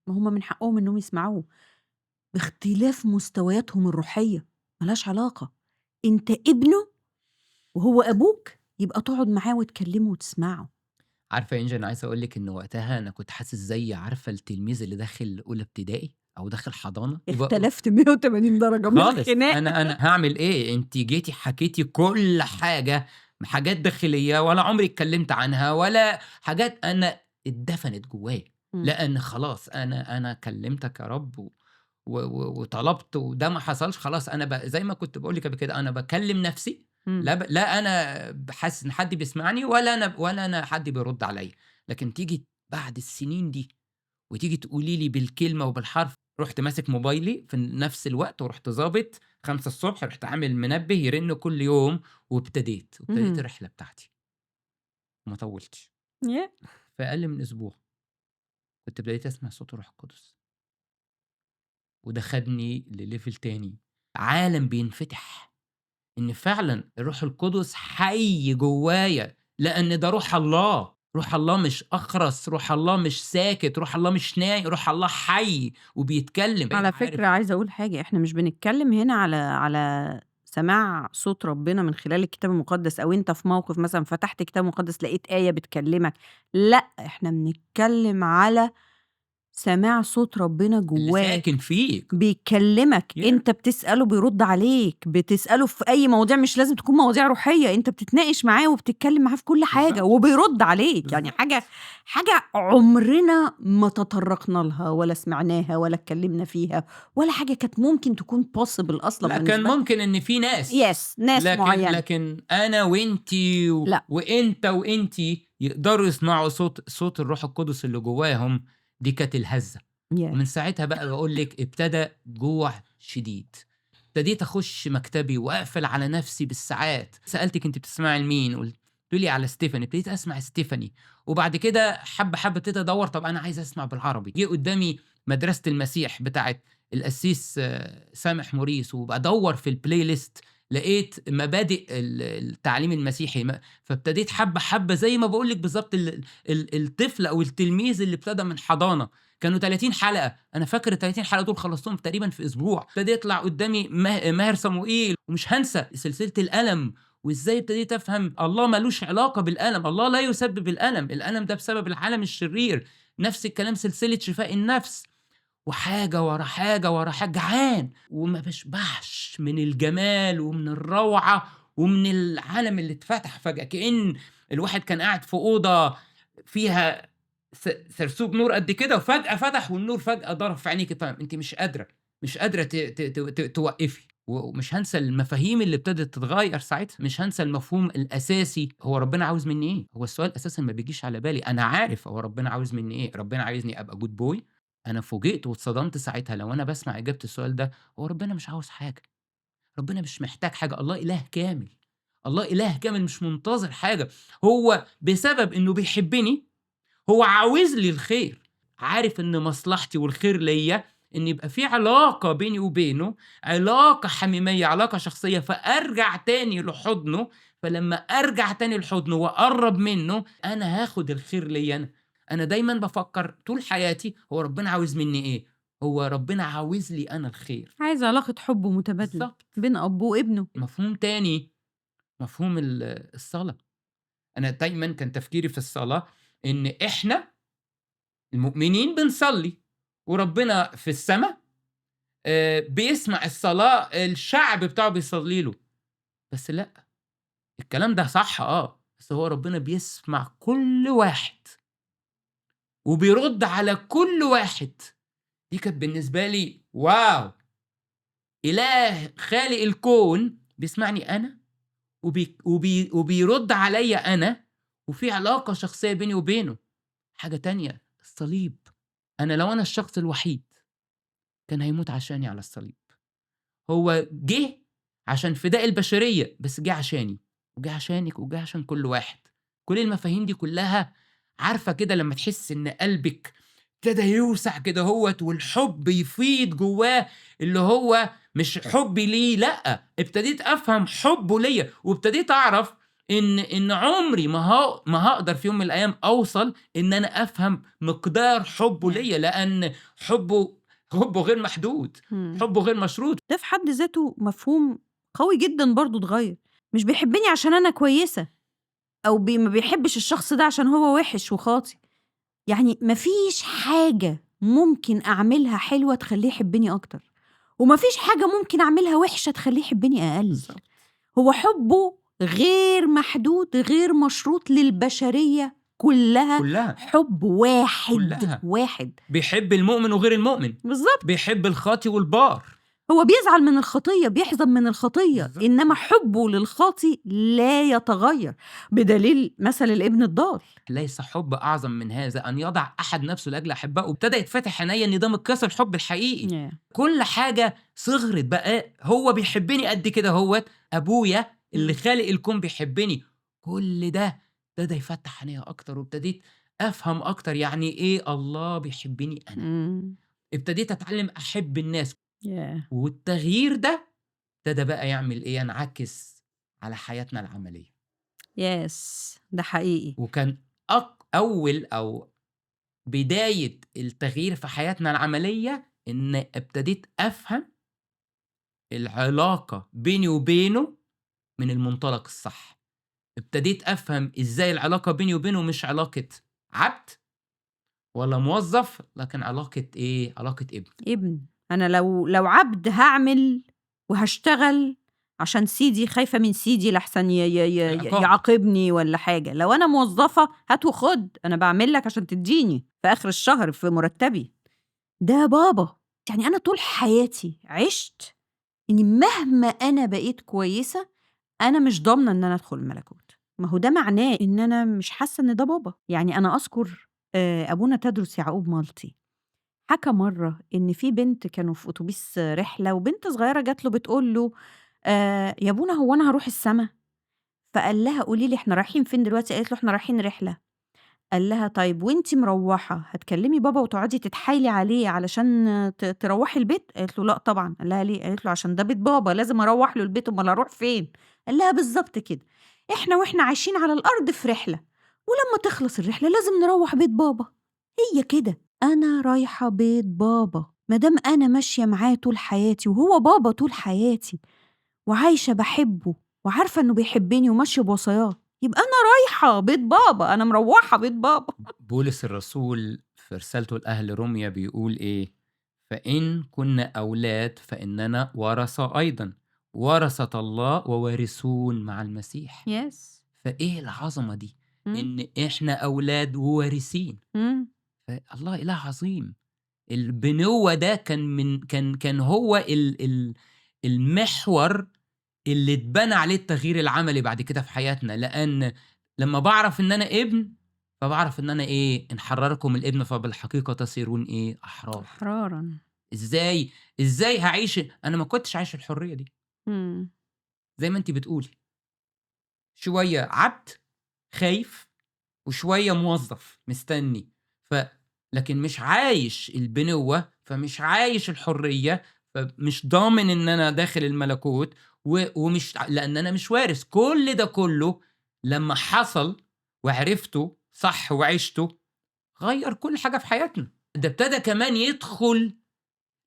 S2: ما هم من حقّهم إنّهم يسمعوه باختلاف مستوياتهم الروحية، ما لهاش علاقة، أنت ابنه وهو أبوك، يبقى تقعد معاه وتكلّمه وتسمعه.
S1: عارفة يا إنجي، أنا عايز أقول لِك إن وقتها أنا كنت حاسس زي عارفة التلميذ اللي داخل أولى ابتدائي أو داخل حضانة،
S2: اختلفت 180 درجة من
S1: خالص.
S2: الخناق.
S1: أنا هاعمل إيه؟ أنتِ جيتِ حكيتِ كل حاجة، حاجات داخلية ولا عمري اتكلمت عنها، ولا حاجات أنا اتدفنت جوايا.
S2: إمم،
S1: لأن خلاص أنا كلمتك يا رب وطلبت وده ما حصلش. خلاص أنا زي ما كنت باقول لِك قبل كده، أنا باكلم نفسي.
S2: إمم.
S1: لا أنا حاسس إن حد بيسمعني، ولا أنا حد بيرد عليَّ. لكن تيجي بعد السنين دي وتيجي تقولي لي بالكلمة وبالحرف. رُحت ماسك موبايلي في نفس الوقت ورُحت ضابط 5:00 رُحت عامل منبه يرن كل يوم، وابتديت
S2: اهم.
S1: الرحلة بتاعتي. وما طوّلتش.
S2: ياه!
S1: في أقل من أسبوع كنت ابتديت أسمع صوت الروح القدس. وده خدني لlevel تاني، عالم بينفتح. إن فعلًا الروح القدس حي جوايا، لأن ده روح الله. روح الله مش أخرس، روح الله مش ساكت، روح الله مش روح الله حي وبيتكلم. بقيت
S2: على
S1: عارف.
S2: فكرة عايزة أقول حاجة، إحنا مش بنتكلّم هنا على سماع صوت ربنا من خلال الكتاب المقدس أو أنت في موقف مثلًا فتحت كتاب مقدس لقيت آية بتكلّمك، لأ، إحنا بنتكلّم على سماع صوت ربنا
S1: اللي ساكن
S2: جواك،
S1: فيك.
S2: بيكلمك،
S1: Yeah.
S2: أنت بتسأله بيرد عليك، بتسأله في أي مواضيع مش لازم تكون مواضيع روحية، أنت بتتناقش معاه وبتتكلم معاه في كل حاجة
S1: بالضبط،
S2: وبيرد عليك، يعني
S1: بالضبط.
S2: حاجة عمرنا ما تطرقنا لها ولا سمعناها ولا اتكلمنا فيها، ولا حاجة كانت ممكن تكون possible أصلًا
S1: لأ، كان
S2: بالنسبة لنا.
S1: ممكن إن في ناس،
S2: ناس معينة.
S1: لكن أنا وأنتِ
S2: لأ.
S1: وأنت وأنتِ يقدروا يسمعوا صوت الروح القدس اللي جواهم، دي كانت الهزة.
S2: ياه!
S1: ومن ساعتها بقى باقول لِك ابتدى جوع شديد. ابتديت أخش مكتبي وأقفل على نفسي بالساعات. سألتِك أنتِ بتسمعي لمين؟ قُلتِ لي على ستيفاني، ابتديت أسمع ستيفاني، وبعد كده حبّة ابتديت أدوّر طَب أنا عايز أسمع بالعربي. جه قدّامي مدرسة المسيح بتاعة القسيس سامح موريس، وبادوّر في الplaylist لقيت مبادئ التعليم المسيحي، فابتديت حبّة زي ما باقول لِك بالضبط الطفل أو التلميذ اللي ابتدى من حضانة. كانوا 30 حلقة، أنا فاكر ال30 حلقة دول خلّصتهم تقريبًا في أسبوع. ابتدى يطلع قدّامي ماهر صموئيل، ومش هانسى سلسلة الألم، وإزاي ابتديت أفهم الله ما لوش علاقة بالألم، الله لا يسبب الألم، الألم ده بسبب العالم الشرير. نفس الكلام سلسلة شفاء النفس، وحاجة ورا حاجة ورا حاجة، جعان وما باشبعش من الجمال ومن الروعة ومن العالم اللي اتفتح فجأة. كأن الواحد كان قاعد في أوضة فيها سرسوب نور قد كده، وفجأة فتح والنور فجأة ضرب في عينيكِ، أنتِ مش قادرة توقّفي. ومش هانسى المفاهيم اللي ابتدت تتغيّر ساعتها. مش هانسى المفهوم الأساسي، هو ربنا عاوز منّي إيه؟ هو السؤال أساسًا ما بيجيش على بالي. أنا عارف هو ربنا عاوز منّي إيه، ربنا عايزني أبقى good boy. أنا فوجئت واتصدمت ساعتها لو أنا باسمع إجابة السؤال ده. هو ربنا مش عاوز حاجة، ربنا مش محتاج حاجة، الله إله كامل، الله إله كامل مش منتظر حاجة. هو بسبب إنه بيحبني، هو عاوز لي الخير، عارف إن مصلحتي والخير ليّا إن يبقى في علاقة بيني وبينه، علاقة حميمية، علاقة شخصية، فأرجع تاني لحضنه. فلمّا أرجع تاني لحضنه وأقرّب منه، أنا هاخد الخير ليّا أنا. أنا دايمًا بافكّر طول حياتي هو ربنا عاوز منّي إيه؟ هو ربنا عاوز لي أنا الخير.
S2: عايز علاقة حب متبادلة
S1: بالضبط.
S2: بين أب وابنه.
S1: مفهوم تاني، مفهوم الصلاة. أنا دايمًا كان تفكيري في الصلاة إن إحنا المؤمنين بنصلّي، وربنا في السما بيسمع الصلاة الشعب بتاعه بيصلّي له. بس لأ، الكلام ده صح بس هو ربنا بيسمع كل واحد، وبيرُد على كل واحد. دي كانت بالنسبة لي واو! إله خالق الكون بيسمعني أنا، وبيرُد عليّا أنا، وفي علاقة شخصية بيني وبينه. حاجة تانية، الصليب. أنا لو الشخص الوحيد كان هيموت عشاني على الصليب. هو جِه عشان فداء البشرية، بس جِه عشاني، وجِه عشانِك، وجِه عشان كل واحد. كل المفاهيم دي كلّها، عارفة كده لمّا تحسّي إن قلبِك ابتدى يوسع كدهوّة والحب يفيض جوّاه، اللي هو مش حُبّي ليه لأ، ابتديت أفهم حُبّه ليّا، وابتديت أعرف إن عمري ما هاقدر في يوم من الأيام أوصل إن أنا أفهم مقدار حُبّه
S2: ياه!
S1: ليّا، لأن حُبّه غير محدود،
S2: إمم.
S1: حُبّه غير مشروط.
S2: ده في حد ذاته مفهوم قوي جدًا برضه اتغيّر، مش بيحبني عشان أنا كويسة، أو ما بيحبش الشخص ده عشان هو وِحِش وخاطي، يعني ما فيش حاجة ممكن أعملها حلوة تخلّيه يحبني أكتر، وما فيش حاجة ممكن أعملها وِحشة تخلّيه يحبني أقل.
S1: بالضبط.
S2: هو حُبّه غير محدود، غير مشروط للبشرية كلّها،
S1: كلّها،
S2: حُب واحد،
S1: كلّها.
S2: واحد.
S1: بيحب المؤمن وغير المؤمن،
S2: بالضبط.
S1: بيحب الخاطي والبار.
S2: هو بيزعل من الخطية، بيحزن من الخطية،
S1: بالضبط.
S2: إنما حُبّه للخاطي لا يتغيّر، بدليل مثل الابن الضال.
S1: ليس حُب أعظم من هذا أن يضع أحد نفسه لأجل أحبائه. وابتدى يتفتح عينيّا إن ده مقياس الحب الحقيقي.
S2: ياه!
S1: كل حاجة صغرت بقى، هو بيحبني قد كده أهوّة، أبويا اللي
S2: إمم.
S1: خالق الكون بيحبني. كل ده ابتدى يفتح عينيّا أكتر، وابتديت أفهم أكتر يعني إيه الله بيحبني أنا.
S2: إمم.
S1: ابتديت أتعلم أحب الناس،
S2: ياه!
S1: والتغيير ده ابتدى بقى يعمل إيه، ينعكس على حياتنا العملية.
S2: ده حقيقي.
S1: وكان أول أو بداية التغيير في حياتنا العملية إن ابتديت أفهم العلاقة بيني وبينه من المنطلق الصح. ابتديت أفهم إزاي العلاقة بيني وبينه مش علاقة عبد، ولا موظف، لكن علاقة إيه؟ علاقة ابن.
S2: ابن. أنا لو عبد هاعمل وهاشتغل عشان سيدي، خايفة من سيدي لأحسن
S1: العقاب.
S2: يعاقبني والّا حاجة. لو أنا موظفة هات وخُد، أنا باعمل لك عشان تدّيني في آخر الشهر في مرتبي. ده بابا. يعني أنا طول حياتي عِشت إني مهما أنا بقيت كويسة، أنا مش ضامنة إن أنا أدخل الملكوت. ما هو ده معناه إن أنا مش حاسة إن ده بابا. يعني أنا أذكر أبونا تدرس يعقوب مالطي حكى مرة إن في بنت كانوا في أتوبيس رحلة، وبنت صغيرة جات له بتقول له يا ابونا هو أنا هاروح السما؟ فقال لها قولي لي إحنا رايحين فين دلوقتي؟ قالت له إحنا رايحين رحلة. قال لها طيب وأنتِ مروّحة هتكلمي بابا وتقعدي تتحايلي عليه علشان تروّحي البيت؟ قالت له لأ طبعًا. قال لها ليه؟ قالت له عشان ده بيت بابا لازم أروّح له البيت، أومال أروح فين؟ قال لها بالضبط كده، إحنا وإحنا عايشين على الأرض في رحلة، ولمّا تخلص الرحلة لازم نروّح بيت بابا. هي كده، أنا رايحة بيت بابا، ما دام أنا ماشية معاه طول حياتي وهو بابا طول حياتي، وعايشة باحبه وعارفة إنه بيحبني وماشية بوصاياه، يبقى أنا رايحة بيت بابا، أنا مروّحة بيت بابا.
S1: بولس الرسول في رسالته لأهل روميا بيقول إيه؟ فإن كنا أولاد فإننا ورثة أيضًا، ورثة الله ووارثون مع المسيح.
S2: Yes.
S1: فإيه العظمة دي؟
S2: إمم.
S1: إن إحنا أولاد ووارثين.
S2: إمم.
S1: فالله إله عظيم. البنوة ده كان هو المحور اللي اتبنى عليه التغيير العملي بعد كده في حياتنا، لأن لمّا باعرف إن أنا ابن، فباعرف إن أنا إيه، إن حرّركم الابن فبالحقيقة تصيرون إيه، أحرار.
S2: أحرارًا.
S1: إزاي، إزاي هاعيش أنا ما كنتش عايش الحرية دي،
S2: إمم.
S1: زي ما أنتِ بتقولي، شوية عبد خايف وشوية موظّف مستني، لكن مش عايش البنوة، فمش عايش الحرية، فمش ضامن إن أنا داخل الملكوت، ومش لأن أنا مش وارث. كل ده كله لمّا حصل وعرفته صح وعِشته، غيّر كل حاجة في حياتنا. ده ابتدى كمان يدخل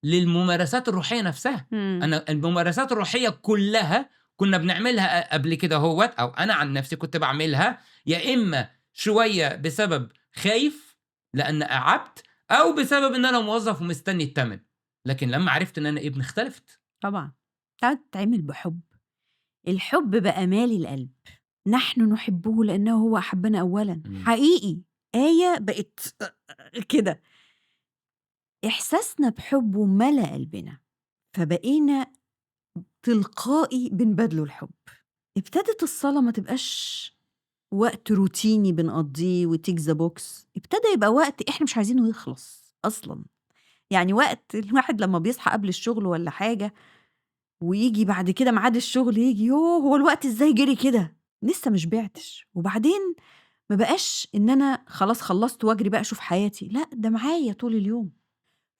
S1: للممارسات الروحية نفسها.
S2: إمم.
S1: أنا الممارسات الروحية كلّها كُنّا بنعملها قبل كده أهوّة، أو أنا عن نفسي كنت باعملها، يا إمّا شوية بسبب خايف لأن عبد، أو بسبب إن أنا موظّف ومستني التَمَن. لكن لمّا عرفت إن أنا ابن اختلفت.
S2: طبعًا. تتعمل بحُب. الحُب بقى مالي القلب. نحن نحبه لأنه هو أحبنا أولًا.
S1: إمم.
S2: حقيقي. آية بقت كده. إحساسنا بحُبّه ملأ قلبنا، فبقينا تلقائي بنبادله الحُب. ابتدت الصلاة ما تبقاش وقت روتيني بنقضّيه وtick the box، ابتدى يبقى وقت إحنا مش عايزينه يخلص أصلًا. يعني وقت الواحد لمّا بيصحى قبل الشغل والّا حاجة، وييجي بعد كده ميعاد الشغل ييجي، يوه! هو الوقت إزاي جري كده؟ لسه ما شبعتش. وبعدين ما بقاش إن أنا خلاص خلّصت وأجري بقى أشوف حياتي، لأ ده معايا طول اليوم،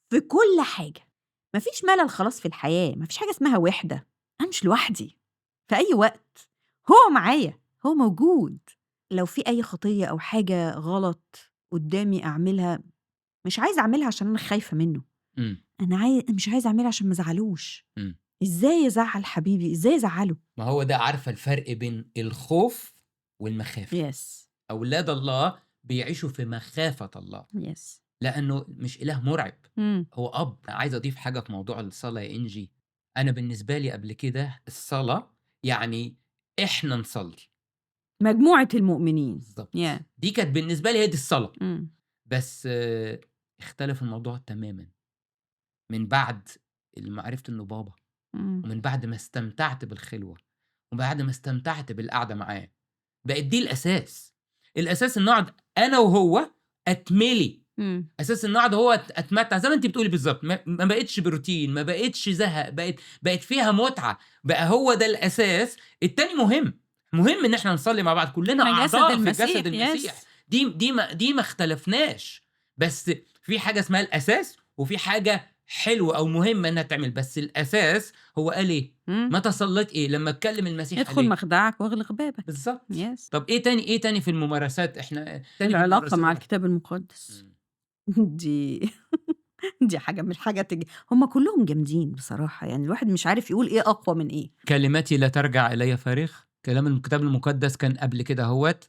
S2: في كل حاجة. ما فيش ملل خلاص في الحياة، ما فيش حاجة اسمها وِحدة، أنا مش لوحدي، في أي وقت هو معايا، هو موجود. لو في أي خطية أو حاجة غلط قدّامي أعملها، مش عايزة أعملها عشان أنا خايفة منّه،
S1: إمم.
S2: أنا مش عايزة أعملها عشان ما أزعّلوش.
S1: إمم.
S2: إزاي أزعّل حبيبي، إزاي أزعّله؟
S1: ما هو ده، عارفة الفرق بين الخوف والمخافة.
S2: Yes.
S1: أولاد الله بيعيشوا في مخافة الله،
S2: Yes.
S1: لأنه مش إله مرعب،
S2: إمم.
S1: هو أب. عايز أضيف حاجة في موضوع الصلاة يا إنجي. أنا بالنسبة لي قبل كده الصلاة يعني إحنا نصلي.
S2: مجموعة المؤمنين.
S1: بالضبط.
S2: Yeah.
S1: دي كانت بالنسبة لي هي دي الصلاة.
S2: إمم.
S1: بس اختلف الموضوع تمامًا من بعد ما عرفت إنه بابا،
S2: إمم.
S1: ومن بعد ما استمتعت بالخلوة، وبعد ما استمتعت بالقعدة معاه. بقت دي الأساس. الأساس إني أقعد أنا وهو أتملي.
S2: إمم.
S1: أساس إني أقعد وهو أتمتع زي ما أنتِ بتقولي بالضبط. ما بقتش بروتين، ما بقتش زهق، بقت فيها متعة. بقى هو ده الأساس. التاني مهم، مهم إن إحنا نصلي مع بعض، كلنا
S2: إحنا جسد
S1: أعضاء في
S2: المسيح.
S1: جسد المسيح.
S2: Yes.
S1: دي ما اختلفناش. بس في حاجة اسمها الأساس، وفي حاجة حلوة أو مهمة إنها تتعمل. بس الأساس هو قال إيه؟
S2: إمم.
S1: متى صليت إيه؟ لمّا اتكلم المسيح قال
S2: ادخل
S1: إيه؟
S2: مخدعك واغلق بابك.
S1: بالضبط.
S2: Yes.
S1: طب إيه تاني في الممارسات؟ إحنا تاني في
S2: العلاقة
S1: الممارسات
S2: مع الكتاب المقدس.
S1: إمم.
S2: دي دي حاجة من الحاجات هم كلّهم جامدين بصراحة، يعني الواحد مش عارف يقول إيه أقوى من إيه.
S1: كلماتي لا ترجع إلي فارغ. كلام الكتاب المقدس كان قبل كده أهوّة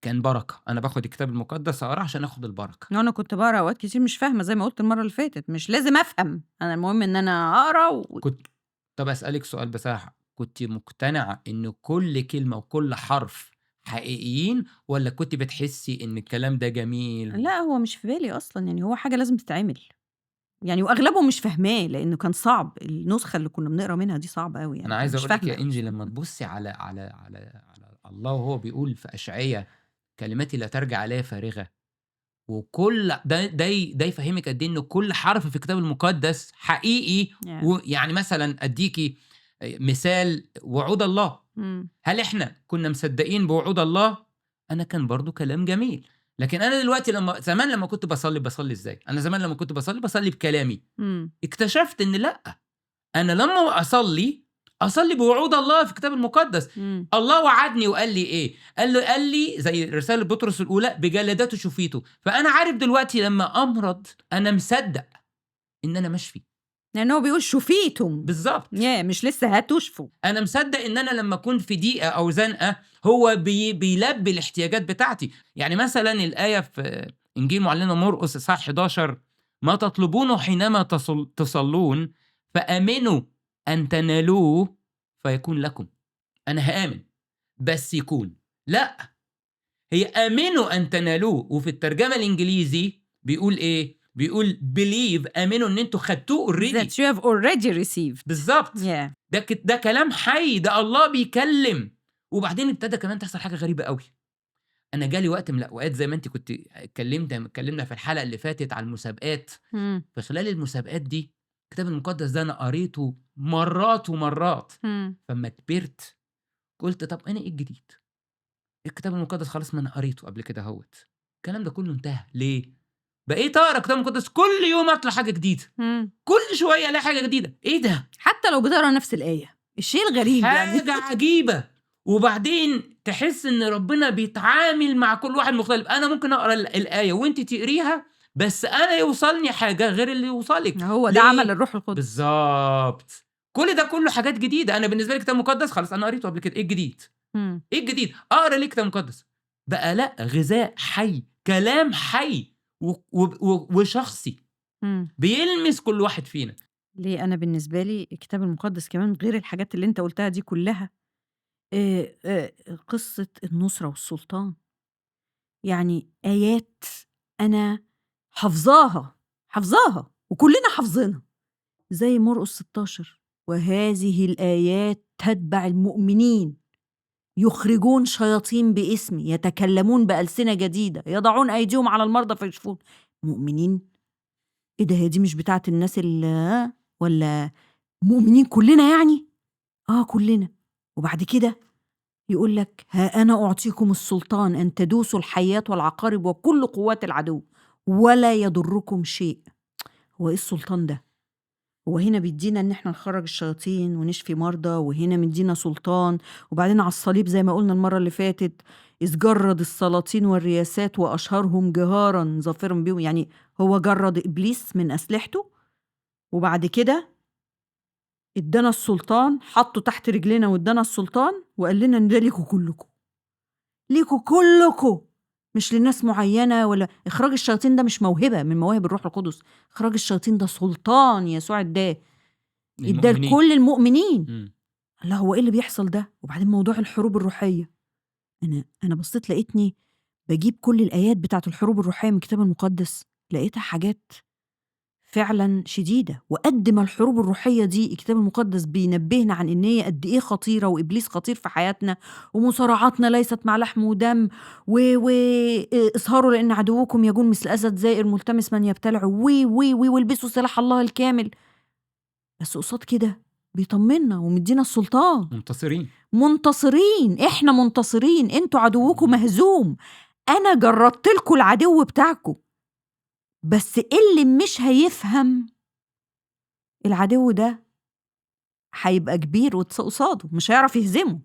S1: كان بركة، أنا باخد الكتاب المقدس أقراه عشان آخد البركة.
S2: وأنا كنت باقرا أوقات كتير مش فاهمة زي ما قُلت المرّة اللي فاتت، مش لازم أفهم، أنا المهم إن أنا أقرا
S1: كنت طَب أسألِك سؤال بصراحة، كنتِ مقتنعة إن كل كلمة وكل حرف حقيقيين والّا كنتِ بتحسّي إن الكلام ده جميل
S2: لأ، هو مش في بالي أصلًا، يعني هو حاجة لازم تتعمل، يعني وأغلبه مش فاهماه، لإنه كان صعب، النسخة اللي كنا بنقرا منها دي صعبة أوي يعني،
S1: أنا عايز
S2: فمش
S1: أقول لِك يا
S2: فاهمة.
S1: إنجي لمّا تبُصّي على الله وهو بيقول في أشعيا كلماتي لا ترجع إليّا فارغة، وكل ده يفهّمِك قد إيه إن كل حرف في الكتاب المقدس حقيقي،
S2: ياه!
S1: ويعني مثلًا أدّيكِ مثال وعود الله،
S2: إمم،
S1: هل إحنا كنا مصدّقين بوعود الله؟ أنا كان برضه كلام جميل، لكن أنا دلوقتي زمان لمّا كنت باصلّي إزاي؟ أنا زمان لمّا كنت باصلّي بكلامي،
S2: إمم،
S1: اكتشفت إن لأ، أنا لمّا أصلّي بوعود الله في الكتاب المقدس.
S2: إمم،
S1: الله وعدني وقال لي إيه، قال لي زي رسالة بطرس الأولى بجلداته شفيته، فأنا عارف دلوقتي لمّا أمرض أنا مصدّق إن أنا مشفي،
S2: لإن هو بيقول شُفيتم،
S1: بالضبط،
S2: ياه! مش لسه هتُشفوا.
S1: أنا مصدّق إن أنا لمّا أكون في ضيقة أو زنقة هو بيلبّي الاحتياجات بتاعتي، يعني مثلًا الآية في إنجيل معلمنا مرقس إصحاح 11 ما تطلبونه حينما تصلّون فآمنوا أن تنالوه فيكون لكم، أنا هآمن بس يكون، لأ هي آمنوا أن تنالوه، وفي الترجمة الإنجليزي بيقول إيه، بيقول believe آمنوا إن أنتم خدتوه already.
S2: That you have already received.
S1: بالضبط،
S2: ياه!
S1: ده كلام حي، ده الله بيكلم. وبعدين ابتدى كمان تحصل حاجة غريبة أوي، أنا جالي وقت من الأوقات زي ما أنتِ كنتِ اتكلمنا في الحلقة اللي فاتت عن المسابقات،
S2: إمم،
S1: في خلال المسابقات دي الكتاب المقدس ده أنا قريته مرات ومرات،
S2: إمم،
S1: فأمّا كبرت قُلت طب أنا إيه الجديد؟ الكتاب المقدس خلاص ما أنا قريته قبل كده أهوّة، الكلام ده كلّه انتهى، ليه؟ بقيت أقرا الكتاب المقدس كل يوم أطلع حاجة جديدة،
S2: إمم.
S1: كل شوية ألاقي حاجة جديدة، إيه ده؟
S2: حتى لو بتقرا نفس الآية، الشيء الغريب يعني.
S1: حاجة عجيبة، وبعدين تحس إن ربنا بيتعامل مع كل واحد مختلف، أنا ممكن أقرا الآية وأنتِ تقريها، بس أنا يوصلني حاجة غير اللي يوصلِك،
S2: هو ده عمل
S1: ليه؟
S2: الروح القدس.
S1: بالضبط، كل ده كلّه حاجات جديدة، أنا بالنسبة لي الكتاب المقدس خلاص أنا قريته قبل كده، إيه الجديد؟
S2: إمم،
S1: إيه الجديد؟ أقرا ليه كتاب مقدس؟ بقى لأ، غذاء حي، كلام حي وشخصي،
S2: إمم.
S1: بيلمس كل واحد فينا.
S2: ليه أنا بالنسبة لي الكتاب المقدس كمان غير الحاجات اللي أنت قُلتها دي كلّها، قصة النُصرة والسلطان، يعني آيات أنا حافظاها، حافظاها وكلّنا حافظينها، زي مرقس 16 "وهذه الآيات تتبع المؤمنين، يخرجون شياطين باسمي، يتكلمون بألسنة جديدة، يضعون أيديهم على المرضى فيشفون." مؤمنين! إيه ده هي دي مش بتاعة الناس والّا مؤمنين كلّنا يعني؟ آه كلّنا، وبعد كده يقول لك: "ها أنا أعطيكم السلطان أن تدوسوا الحيات والعقارب وكل قوات العدو، ولا يضركم شيء." هو إيه السلطان ده؟ هو هنا بيدّينا إن إحنا نخرّج الشياطين ونشفي مرضى، وهنا مدّينا سلطان، وبعدين على الصليب زي ما قُلنا المرّة اللي فاتت، إذ جرّد السلاطين والرياسات وأشهرهم جهارًا ظافرًا بيهم، يعني هو جرّد إبليس من أسلحته، وبعد كده ادّانا السلطان، حطّه تحت رجلينا وادّانا السلطان، وقال لنا إن ده ليكم كلّكم، ليكم كلّكم، مش لناس معيّنة ولا إخراج الشياطين ده مش موهبة من مواهب الروح القدس، إخراج الشياطين ده سلطان يسوع ادّاه
S1: للمؤمنين.
S2: لكل المؤمنين.
S1: إمم.
S2: الله هو إيه اللي بيحصل ده؟ وبعدين موضوع الحروب الروحية، أنا بصّيت لقيتني باجيب كل الآيات بتاعة الحروب الروحية من الكتاب المقدس، لقيتها حاجات فعلًا شديدة، وقد ما الحروب الروحية دي الكتاب المقدس بينبهنا عن إن هي قد إيه خطيرة وإبليس خطير في حياتنا، ومصارعاتنا ليست مع لحم ودم، و اصهروا لأن عدوكم يجول مثل أسد زائر ملتمس من يبتلعه، والبسوا سلاح الله الكامل، بس قصاد كده بيطمنا ومدينا السلطان،
S1: منتصرين.
S2: منتصرين، إحنا منتصرين، أنتم عدوكم
S1: إمم.
S2: مهزوم، أنا جردت لكم العدو بتاعكم، بس اللي مش هيفهم العدو ده هيبقى كبير قصاده، مش هيعرف يهزمه.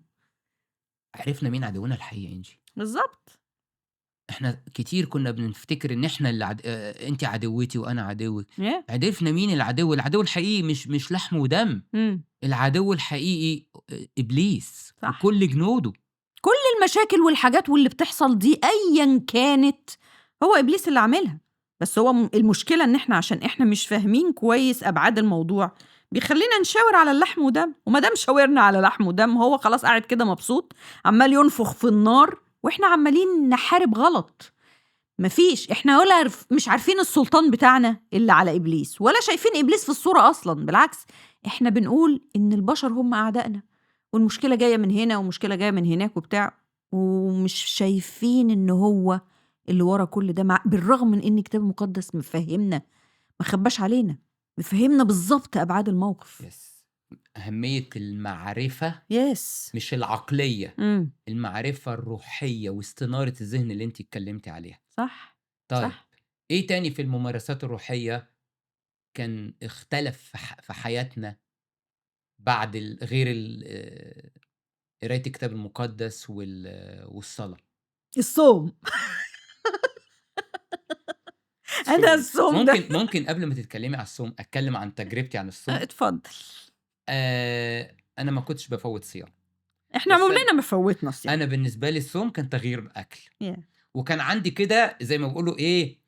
S1: عرفنا مين عدونا الحقيقي يا إنجي،
S2: بالضبط.
S1: إحنا كتير كنا بنفتكر إن إحنا اللي أنتِ عدوتي وأنا عدوِّك،
S2: ياه!
S1: عرفنا مين العدو، العدو الحقيقي مش لحم ودم،
S2: إمم،
S1: العدو الحقيقي إبليس
S2: صح،
S1: وكل جنوده.
S2: كل المشاكل والحاجات واللي بتحصل دي أيًا كانت هو إبليس اللي عاملها، بس هو المشكلة إن إحنا عشان إحنا مش فاهمين كويس أبعاد الموضوع، بيخلّينا نشاور على اللحم ودم، وما دام شاورنا على لحم ودم هو خلاص قاعد كده مبسوط، عمّال ينفخ في النار وإحنا عمّالين نحارب غلط. ما فيش، إحنا ولا مش عارفين السلطان بتاعنا اللي على إبليس، ولا شايفين إبليس في الصورة أصلًا، بالعكس إحنا بنقول إن البشر هم أعدائنا، والمشكلة جاية من هنا ومشكلة جاية من هناك وبتاع، ومش شايفين إن هو اللي ورا كل ده بالرغم من إن الكتاب المقدس مفهّمنا، ما خبّاش علينا، مفهّمنا بالضبط أبعاد الموقف.
S1: يس. أهمية المعرفة
S2: Yes.
S1: مش العقلية،
S2: إمم.
S1: المعرفة الروحية واستنارة الذهن اللي أنتِ اتكلمتِ عليها.
S2: صح.
S1: طيب،
S2: صح.
S1: إيه تاني في الممارسات الروحية كان اختلف في حياتنا بعد غير قراية الكتاب المقدس والصلاة؟
S2: الصوم. أنا
S1: الصوم.
S2: الصوم ده
S1: ممكن قبل ما تتكلمي على الصوم، أتكلم عن تجربتي عن الصوم؟
S2: اتفضل.
S1: أنا ما كنتش بافوّت صيام،
S2: إحنا
S1: بس
S2: عمرنا ما فوّتنا صيام.
S1: أنا بالنسبة لي الصوم كان تغيير أكل،
S2: Yeah.
S1: وكان عندي كده زي ما بيقولوا إيه،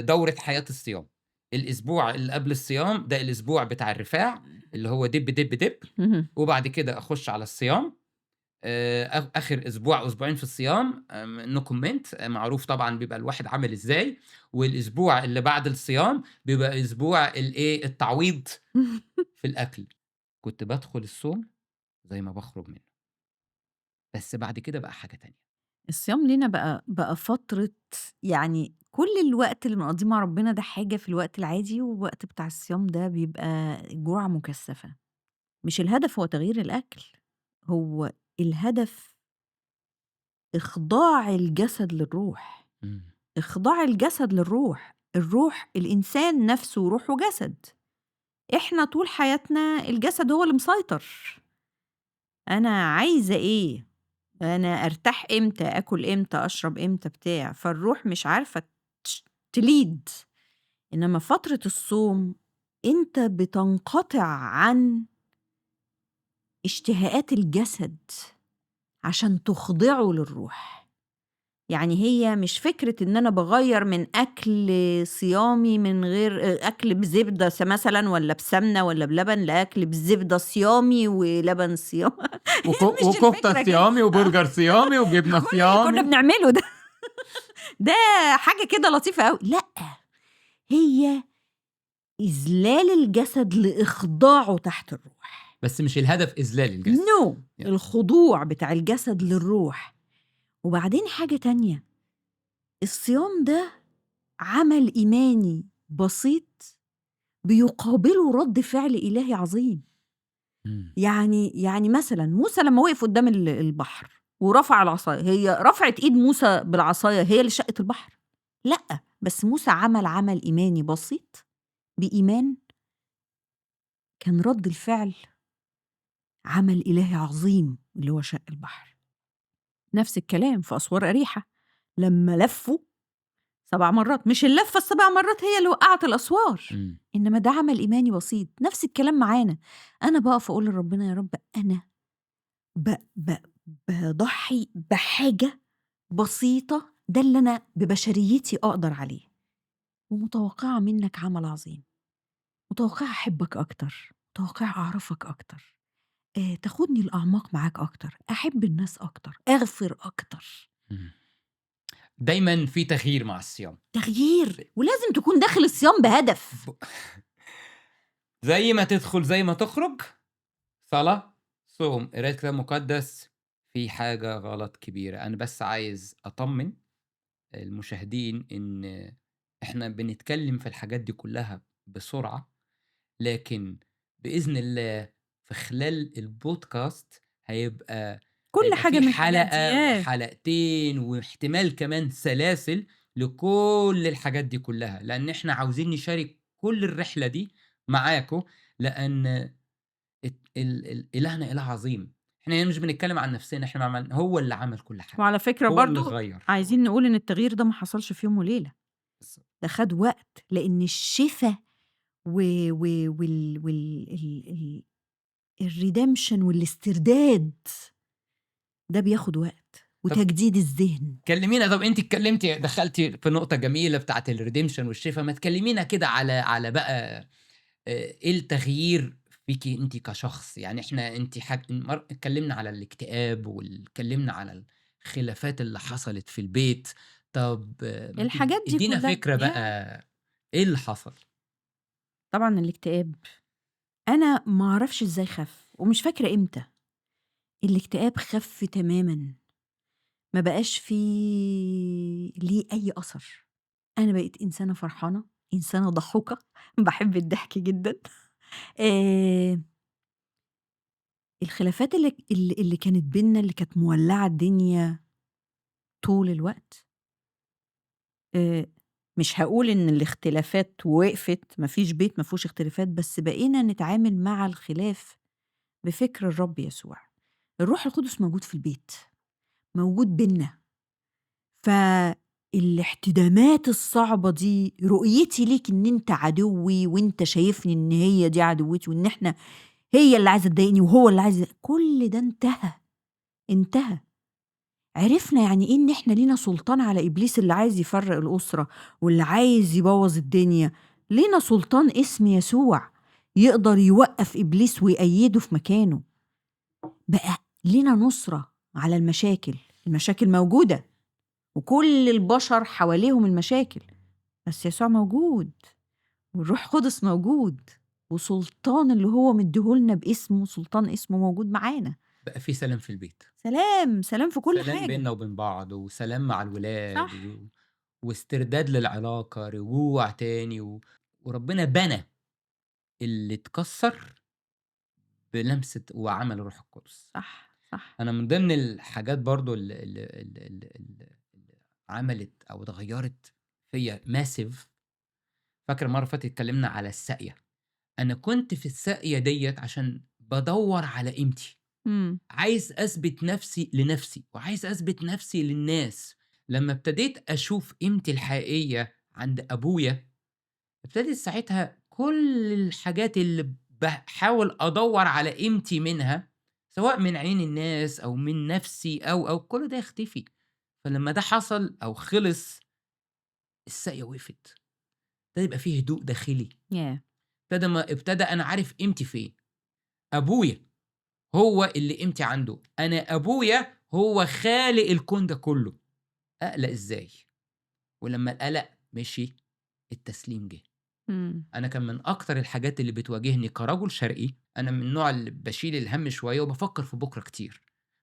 S1: دورة حياة الصيام. الأسبوع اللي قبل الصيام ده الأسبوع بتاع الرفاع، اللي هو دِب، دِب، دِب،
S2: اهم.
S1: وبعد كده أخُش على الصيام. آخر أسبوع، أسبوعين في الصيام no comment، معروف طبعًا بيبقى الواحد عامل إزاي، والأسبوع اللي بعد الصيام بيبقى أسبوع الإيه، التعويض في الأكل. كنت بادخل الصوم زي ما باخرج منه، بس بعد كده بقى حاجة تانية.
S2: الصيام لينا بقى فترة، يعني كل الوقت اللي بنقضّيه مع ربنا ده حاجة في الوقت العادي، والوقت بتاع الصيام ده بيبقى جُرعة مكثّفة. مش الهدف هو تغيير الأكل، هو الهدف إخضاع الجسد للروح،
S1: إمم.
S2: إخضاع الجسد للروح. الروح الإنسان نَفْسه روح وجسد، إحنا طول حياتنا الجسد هو اللي مسيطر. أنا عايزة إيه، أنا أرتاح إمتى، آكل إمتى، أشرب إمتى، بتاع، فالروح مش عارفة تlead. إنما فترة الصوم أنت بتنقطع عن اشتهاءات الجسد عشان تخضعه للروح. يعني هي مش فكرة إن أنا باغيّر من أكل صيامي من غير أكل بزبدة مثلًا والّا بسمنة والّا بلبن، لأكل بزبدة صيامي ولبن هي مش
S1: وكفتة
S2: الفكرة كده.
S1: صيامي وبرجر صيامي وجبنة
S2: كل اللي كنا
S1: صيامي.
S2: بنعمله ده ده حاجة كده لطيفة أوي. لأ، هي إذلال الجسد لإخضاعه تحت الروح.
S1: بس مش الهدف إذلال الجسد.
S2: No،
S1: ي
S2: الخضوع بتاع الجسد للروح. وبعدين حاجة تانية، الصيام ده عمل إيماني بسيط بيقابله رد فعل إلهي عظيم.
S1: إمم.
S2: يعني مثلًا موسى لمّا وقف قدّام البحر ورفع العصاية، هي رفعة إيد موسى بالعصاية هي اللي شقت البحر؟ لأ، بس موسى عمل إيماني بسيط بإيمان، كان رد الفعل عمل إلهي عظيم اللي هو شق البحر. نفس الكلام في أسوار أريحة، لمّا لفّوا 7 مرات، مش اللفة ال7 مرات هي اللي وقّعت الأسوار،
S1: إمم.
S2: إنما ده عمل إيماني بسيط. نفس الكلام معانا، أنا باقف أقول لربنا يا رب أنا ب ب باضحّي بحاجة بسيطة، ده اللي أنا ببشريتي أقدر عليه، ومتوقعة منّك عمل عظيم، متوقعة أحبك أكتر، متوقعة أعرفك أكتر، تاخدني لأعماق معاك أكتر، أحب الناس أكتر، أغفر أكتر.
S1: إمم. دايمًا في تغيير مع الصيام.
S2: تغيير، ولازم تكون داخل الصيام بهدف.
S1: ب زي ما تدخل زي ما تخرج، صلاة، صوم، قراية كتاب مقدس، في حاجة غلط كبيرة. أنا بس عايز أطمن المشاهدين إن إحنا بنتكلم في الحاجات دي كلها بسرعة، لكن بإذن الله في خلال البودكاست
S2: كل
S1: هيبقى
S2: حاجة
S1: في
S2: من الحاجات دي،
S1: حلقة وحلقتين واحتمال كمان سلاسل لكل الحاجات دي كلها، لأن إحنا عاوزين نشارك كل الرحلة دي معاكم، لأن إلهنا إله عظيم. إحنا هنا مش بنتكلم عن نفسنا، إحنا هو اللي عمل كل حاجة،
S2: وعلى فكرة
S1: هو اللي
S2: برضه
S1: غيّر.
S2: عايزين نقول إن التغيير ده ما حصلش في يوم وليلة،
S1: بالضبط.
S2: ده خَد وقت، لإن الشفا و و وال وال ال الredemption والاسترداد ده بياخد وقت.
S1: طب
S2: وتجديد الذهن.
S1: كلمينا، طب أنتِ اتكلمتِ دخلتِ في نقطة جميلة بتاعة الredemption والشفا، ما تكلمينا كده على بقى إيه التغيير فيكِ أنتِ كشخص؟ يعني إحنا أنتِ اتكلمنا على الاكتئاب اتكلمنا على الخلافات اللي حصلت في البيت، طب ما
S2: الحاجات دي
S1: ادينا
S2: كلها
S1: فكرة بقى إيه اللي حصل؟
S2: طبعًا الاكتئاب أنا ما أعرفش إزاي خَف ومش فاكرة إمتى. الاكتئاب خَف تمامًا، ما بقاش ليه أي أثر. أنا بقيت إنسانة فرحانة، إنسانة ضحوكة، باحب الضحك جدًا. آآ الخلافات اللي كانت بيننا، اللي كانت مولّعة الدنيا طول الوقت، آآ مش هاقول إن الاختلافات وقفت، ما فيش بيت ما فيهوش اختلافات، بس بقينا نتعامل مع الخلاف بفكر الرب يسوع. الروح القدس موجود في البيت، موجود بيننا. فالاحتدامات الصعبة دي، رؤيتي ليك إن أنت عدوي وأنت شايفني إن هي دي عدوتي وإن إحنا هي اللي عايزة تضايقني وهو اللي عايز كل ده انتهى، انتهى. عرفنا يعني إيه إن إحنا لينا سلطان على إبليس اللي عايز يفرّق الأسرة واللي عايز يبوّظ الدنيا. لينا سلطان اسم يسوع يقدر يوقّف إبليس ويأيّده في مكانه. بقى لينا نُصرة على المشاكل. المشاكل موجودة وكل البشر حواليهم المشاكل، بس يسوع موجود والروح القدس موجود وسلطان اللي هو مديه لنا باسمه، سلطان اسمه موجود معانا.
S1: بقى في سلام في البيت،
S2: سلام، سلام في كل
S1: سلام
S2: حاجة.
S1: بيننا وبين بعض، وسلام مع الولاد،
S2: صح.
S1: واسترداد للعلاقة، رجوع تاني، وربنا بنى اللي اتكسّر بلمسة وعمل الروح القدس.
S2: صح، صح.
S1: أنا من ضمن الحاجات برضه اللي عملت أو اتغيّرت فيّا massive. فاكر المرّة اللي فاتت اتكلّمنا على الساقية، أنا كنت في الساقية ديّة عشان بادوّر على قيمتي،
S2: إمم.
S1: عايز أثبت نَفْسي لنَفْسي، وعايز أثبت نَفْسي للناس. لمّا ابتديت أشوف قيمتي الحقيقية عند أبويا، ابتدت ساعتها كل الحاجات اللي باحاول أدوّر على قيمتي منها، سواء من عين الناس أو من نَفْسي أو كل ده يختفي. فلمّا ده حصل أو خلص، الساقية وقفت، ابتدى يبقى في هدوء داخلي،
S2: ياه!
S1: ابتدى أنا عارف قيمتي فين. أبويا هو اللي قيمتي عنده، أنا أبويا هو خالق الكون ده كُلّه، أقلق إزاي؟ ولمّا القلق مشي، التسليم جِه.
S2: إمم.
S1: أنا كان من أكتر الحاجات اللي بتواجهني كرجل شرقي، أنا من النوع اللي باشيل الهَم شوية وبافكّر في بُكرة كتير،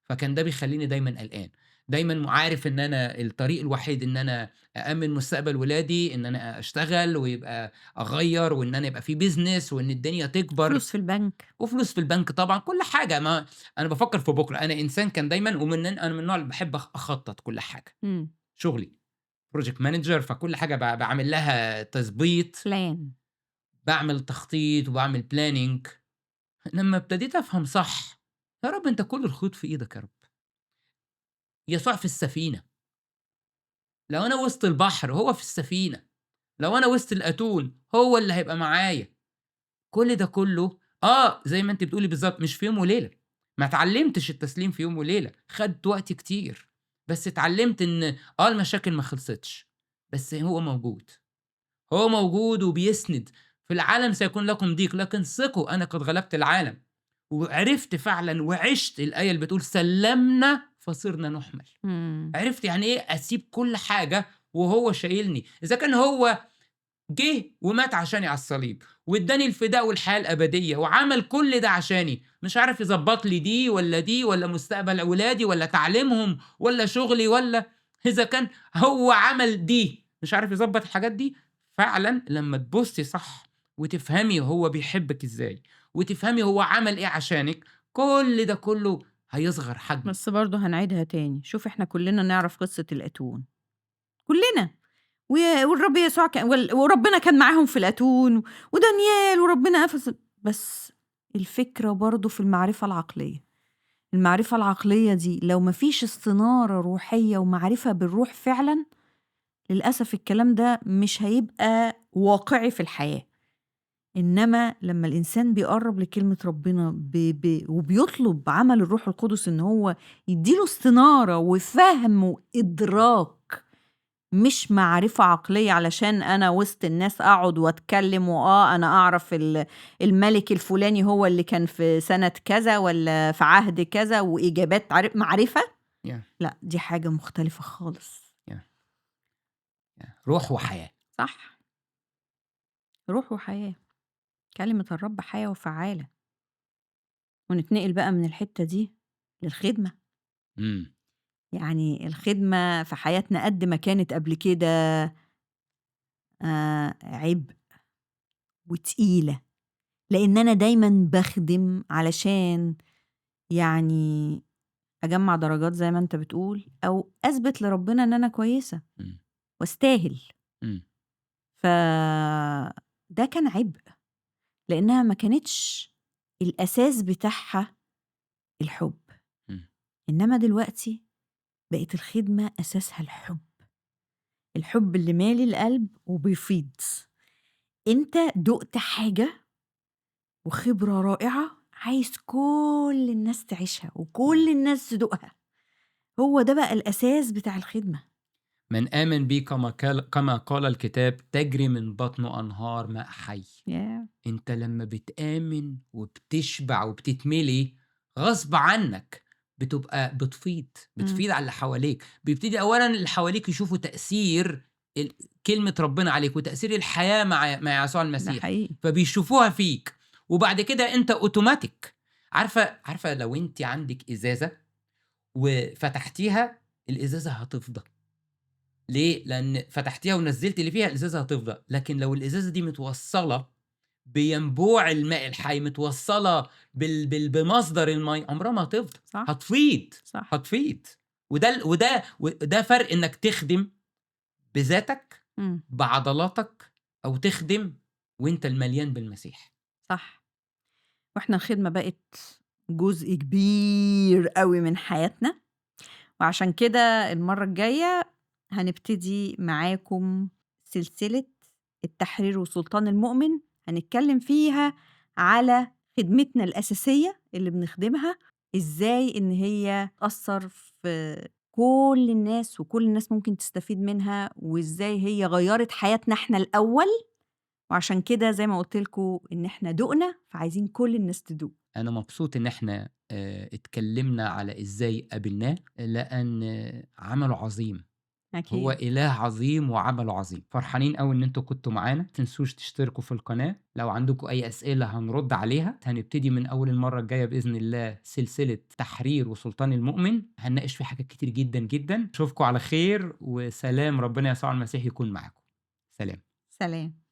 S1: فكان ده بيخلّيني دايمًا قلقان، دايمًا عارف إن أنا الطريق الوحيد إن أنا أأمِّن مستقبل ولادي إن أنا أشتغل ويبقى أغيّر وإن أنا يبقى في business وإن الدنيا تكبر،
S2: فلوس في البنك.
S1: وفلوس في البنك طبعًا، كل حاجة. ما أنا بافكّر في بُكرة، أنا إنسان كان دايمًا أنا من النوع اللي باحب أخطّط كل حاجة،
S2: إمم.
S1: شغلي project manager، فكل حاجة باعمل لها تضبيط،
S2: plan.
S1: باعمل تخطيط وباعمل planning. لمّا ابتديت أفهم صح، يا رب أنت كل الخيوط في إيدك يا رب، يسوع في السفينة، لو أنا وسط البحر هو في السفينة، لو أنا وسط الأتون هو اللي هيبقى معايا. كل ده كله زي ما أنتِ بتقولي بالضبط، مش في يوم وليلة، ما اتعلمتش التسليم في يوم وليلة، خدت وقت كتير، بس اتعلمت إن المشاكل ما خلصتش، بس هو موجود، هو موجود وبيسند. في العالم سيكون لكم ضيق، لكن ثقوا أنا قد غلبت العالم. وعرفت فعلًا وعِشت الآية اللي بتقول سلّمنا فصرنا نُحمل.
S2: إمم.
S1: عرفت يعني إيه أسيب كل حاجة وهو شايلني. إذا كان هو جه ومات عشاني على الصليب، وادّاني الفداء والحياة الأبدية، وعمل كل ده عشاني، مش عارف يضبّط لي دي والّا مستقبل ولادي والّا تعليمهم والّا شغلي إذا كان هو عمل دي، مش عارف يضبّط الحاجات دي. فعلًا لمّا تبُصّي صح وتفهمي هو بيحبِّك إزاي، وتفهمي هو عمل إيه عشانِك، كل ده كُلّه هيصغر حجمه.
S2: بس برضه هنعيدها تاني. شوف إحنا كلّنا نعرف قصة الأتون، كلّنا. والرب يسوع وربنا كان معاهم في الأتون ودانيال وربنا بس الفكرة برضه في المعرفة العقلية. المعرفة العقلية دي لو ما فيش استنارة روحية ومعرفة بالروح فعلًا، للأسف الكلام ده مش هيبقى واقعي في الحياة. إنما لمّا الإنسان بيقرّب لكلمة ربنا وبيطلب عمل الروح القدس إن هو يدّي له استنارة وفهم وإدراك، مش معرفة عقلية علشان أنا وسط الناس أقعد وأتكلم أنا أعرف الملك الفلاني هو اللي كان في سنة كذا والّا في عهد كذا وإجابات معرفة،
S1: ياه!
S2: لأ دي حاجة مختلفة خالص.
S1: ياه! ياه! روح وحياة.
S2: صح، روح وحياة، كلمة الرب حياة وفعّالة. ونتنقل بقى من الحتّة دي للخدمة.
S1: إمم.
S2: يعني الخدمة في حياتنا قد ما كانت قبل كده عبء وتقيلة، لإن أنا دايمًا باخدم علشان يعني أجمّع درجات زي ما أنت بتقول، أو أثبت لربنا إن أنا كويسة
S1: إمم.
S2: واستاهل.
S1: إمم.
S2: ده كان عبء، لإنها ما كانتش الأساس بتاعها الحُب،
S1: إمم.
S2: إنما دلوقتي بقت الخدمة أساسها الحُب. الحب اللي مالي القلب وبيفيض. أنت دُقت حاجة وخبرة رائعة عايز كل الناس تعيشها وكل
S1: ياه!
S2: الناس تدوقها، هو ده بقى الأساس بتاع الخدمة.
S1: من آمن بي كما قال الكتاب تجري من بطنه أنهار ماء حي.
S2: ياه!
S1: أنت لمّا بتآمن وبتشبع وبتتملي غصب عنك بتبقى بتفيض،
S2: إمم،
S1: بتفيض على اللي حواليك، بيبتدي أولًا اللي حواليك يشوفوا تأثير كلمة ربنا عليك وتأثير الحياة مع يسوع
S2: ده
S1: المسيح،
S2: حقيقي.
S1: فبيشوفوها فيك، وبعد كده أنت أوتوماتيك عارفة لو أنتِ عندِك إزازة وفتحتيها الإزازة هتفضى. ليه؟ لأن فتحتيها ونزّلتِ اللي فيها الإزازة هتفضى، لكن لو الإزازة دي متوصّلة بينبوع الماء الحي، متوصّلة بمصدر المَيّة، عمرها ما هتفضى،
S2: صح،
S1: هتفيض،
S2: صح.
S1: هتفيض. وده فرق إنّك تخدم بذاتك،
S2: إمم،
S1: بعضلاتك، أو تخدم وأنت المليان بالمسيح.
S2: صح. وإحنا الخدمة بقت جزء كبير أوي من حياتنا، وعشان كده المرّة الجاية هنبتدي معاكم سلسلة التحرير وسلطان المؤمن، هنتكلم فيها على خدمتنا الأساسية اللي بنخدمها، إزاي إن هي تأثّر في كل الناس، وكل الناس ممكن تستفيد منها، وإزاي هي غيّرت حياتنا إحنا الأول، وعشان كده زي ما قُلت لكم إن إحنا دُقنا، فعايزين كل الناس تدوق.
S1: أنا مبسوط إن إحنا اتكلّمنا على إزاي قابلناه، لأن عمله عظيم. هو
S2: أكيد.
S1: إله عظيم وعمله عظيم. فرحانين أوي إن أنتم كنتم معانا، ما تنسوش تشتركوا في القناة، لو عندكم أي أسئلة هنرد عليها. هنبتدي من أول المرة الجاية بإذن الله سلسلة تحرير وسلطان المؤمن، هنناقش فيه حاجات كتير جدًا، جدًا. أشوفكم على خير وسلام ربنا يسوع المسيح يكون معاكم. سلام.
S2: سلام.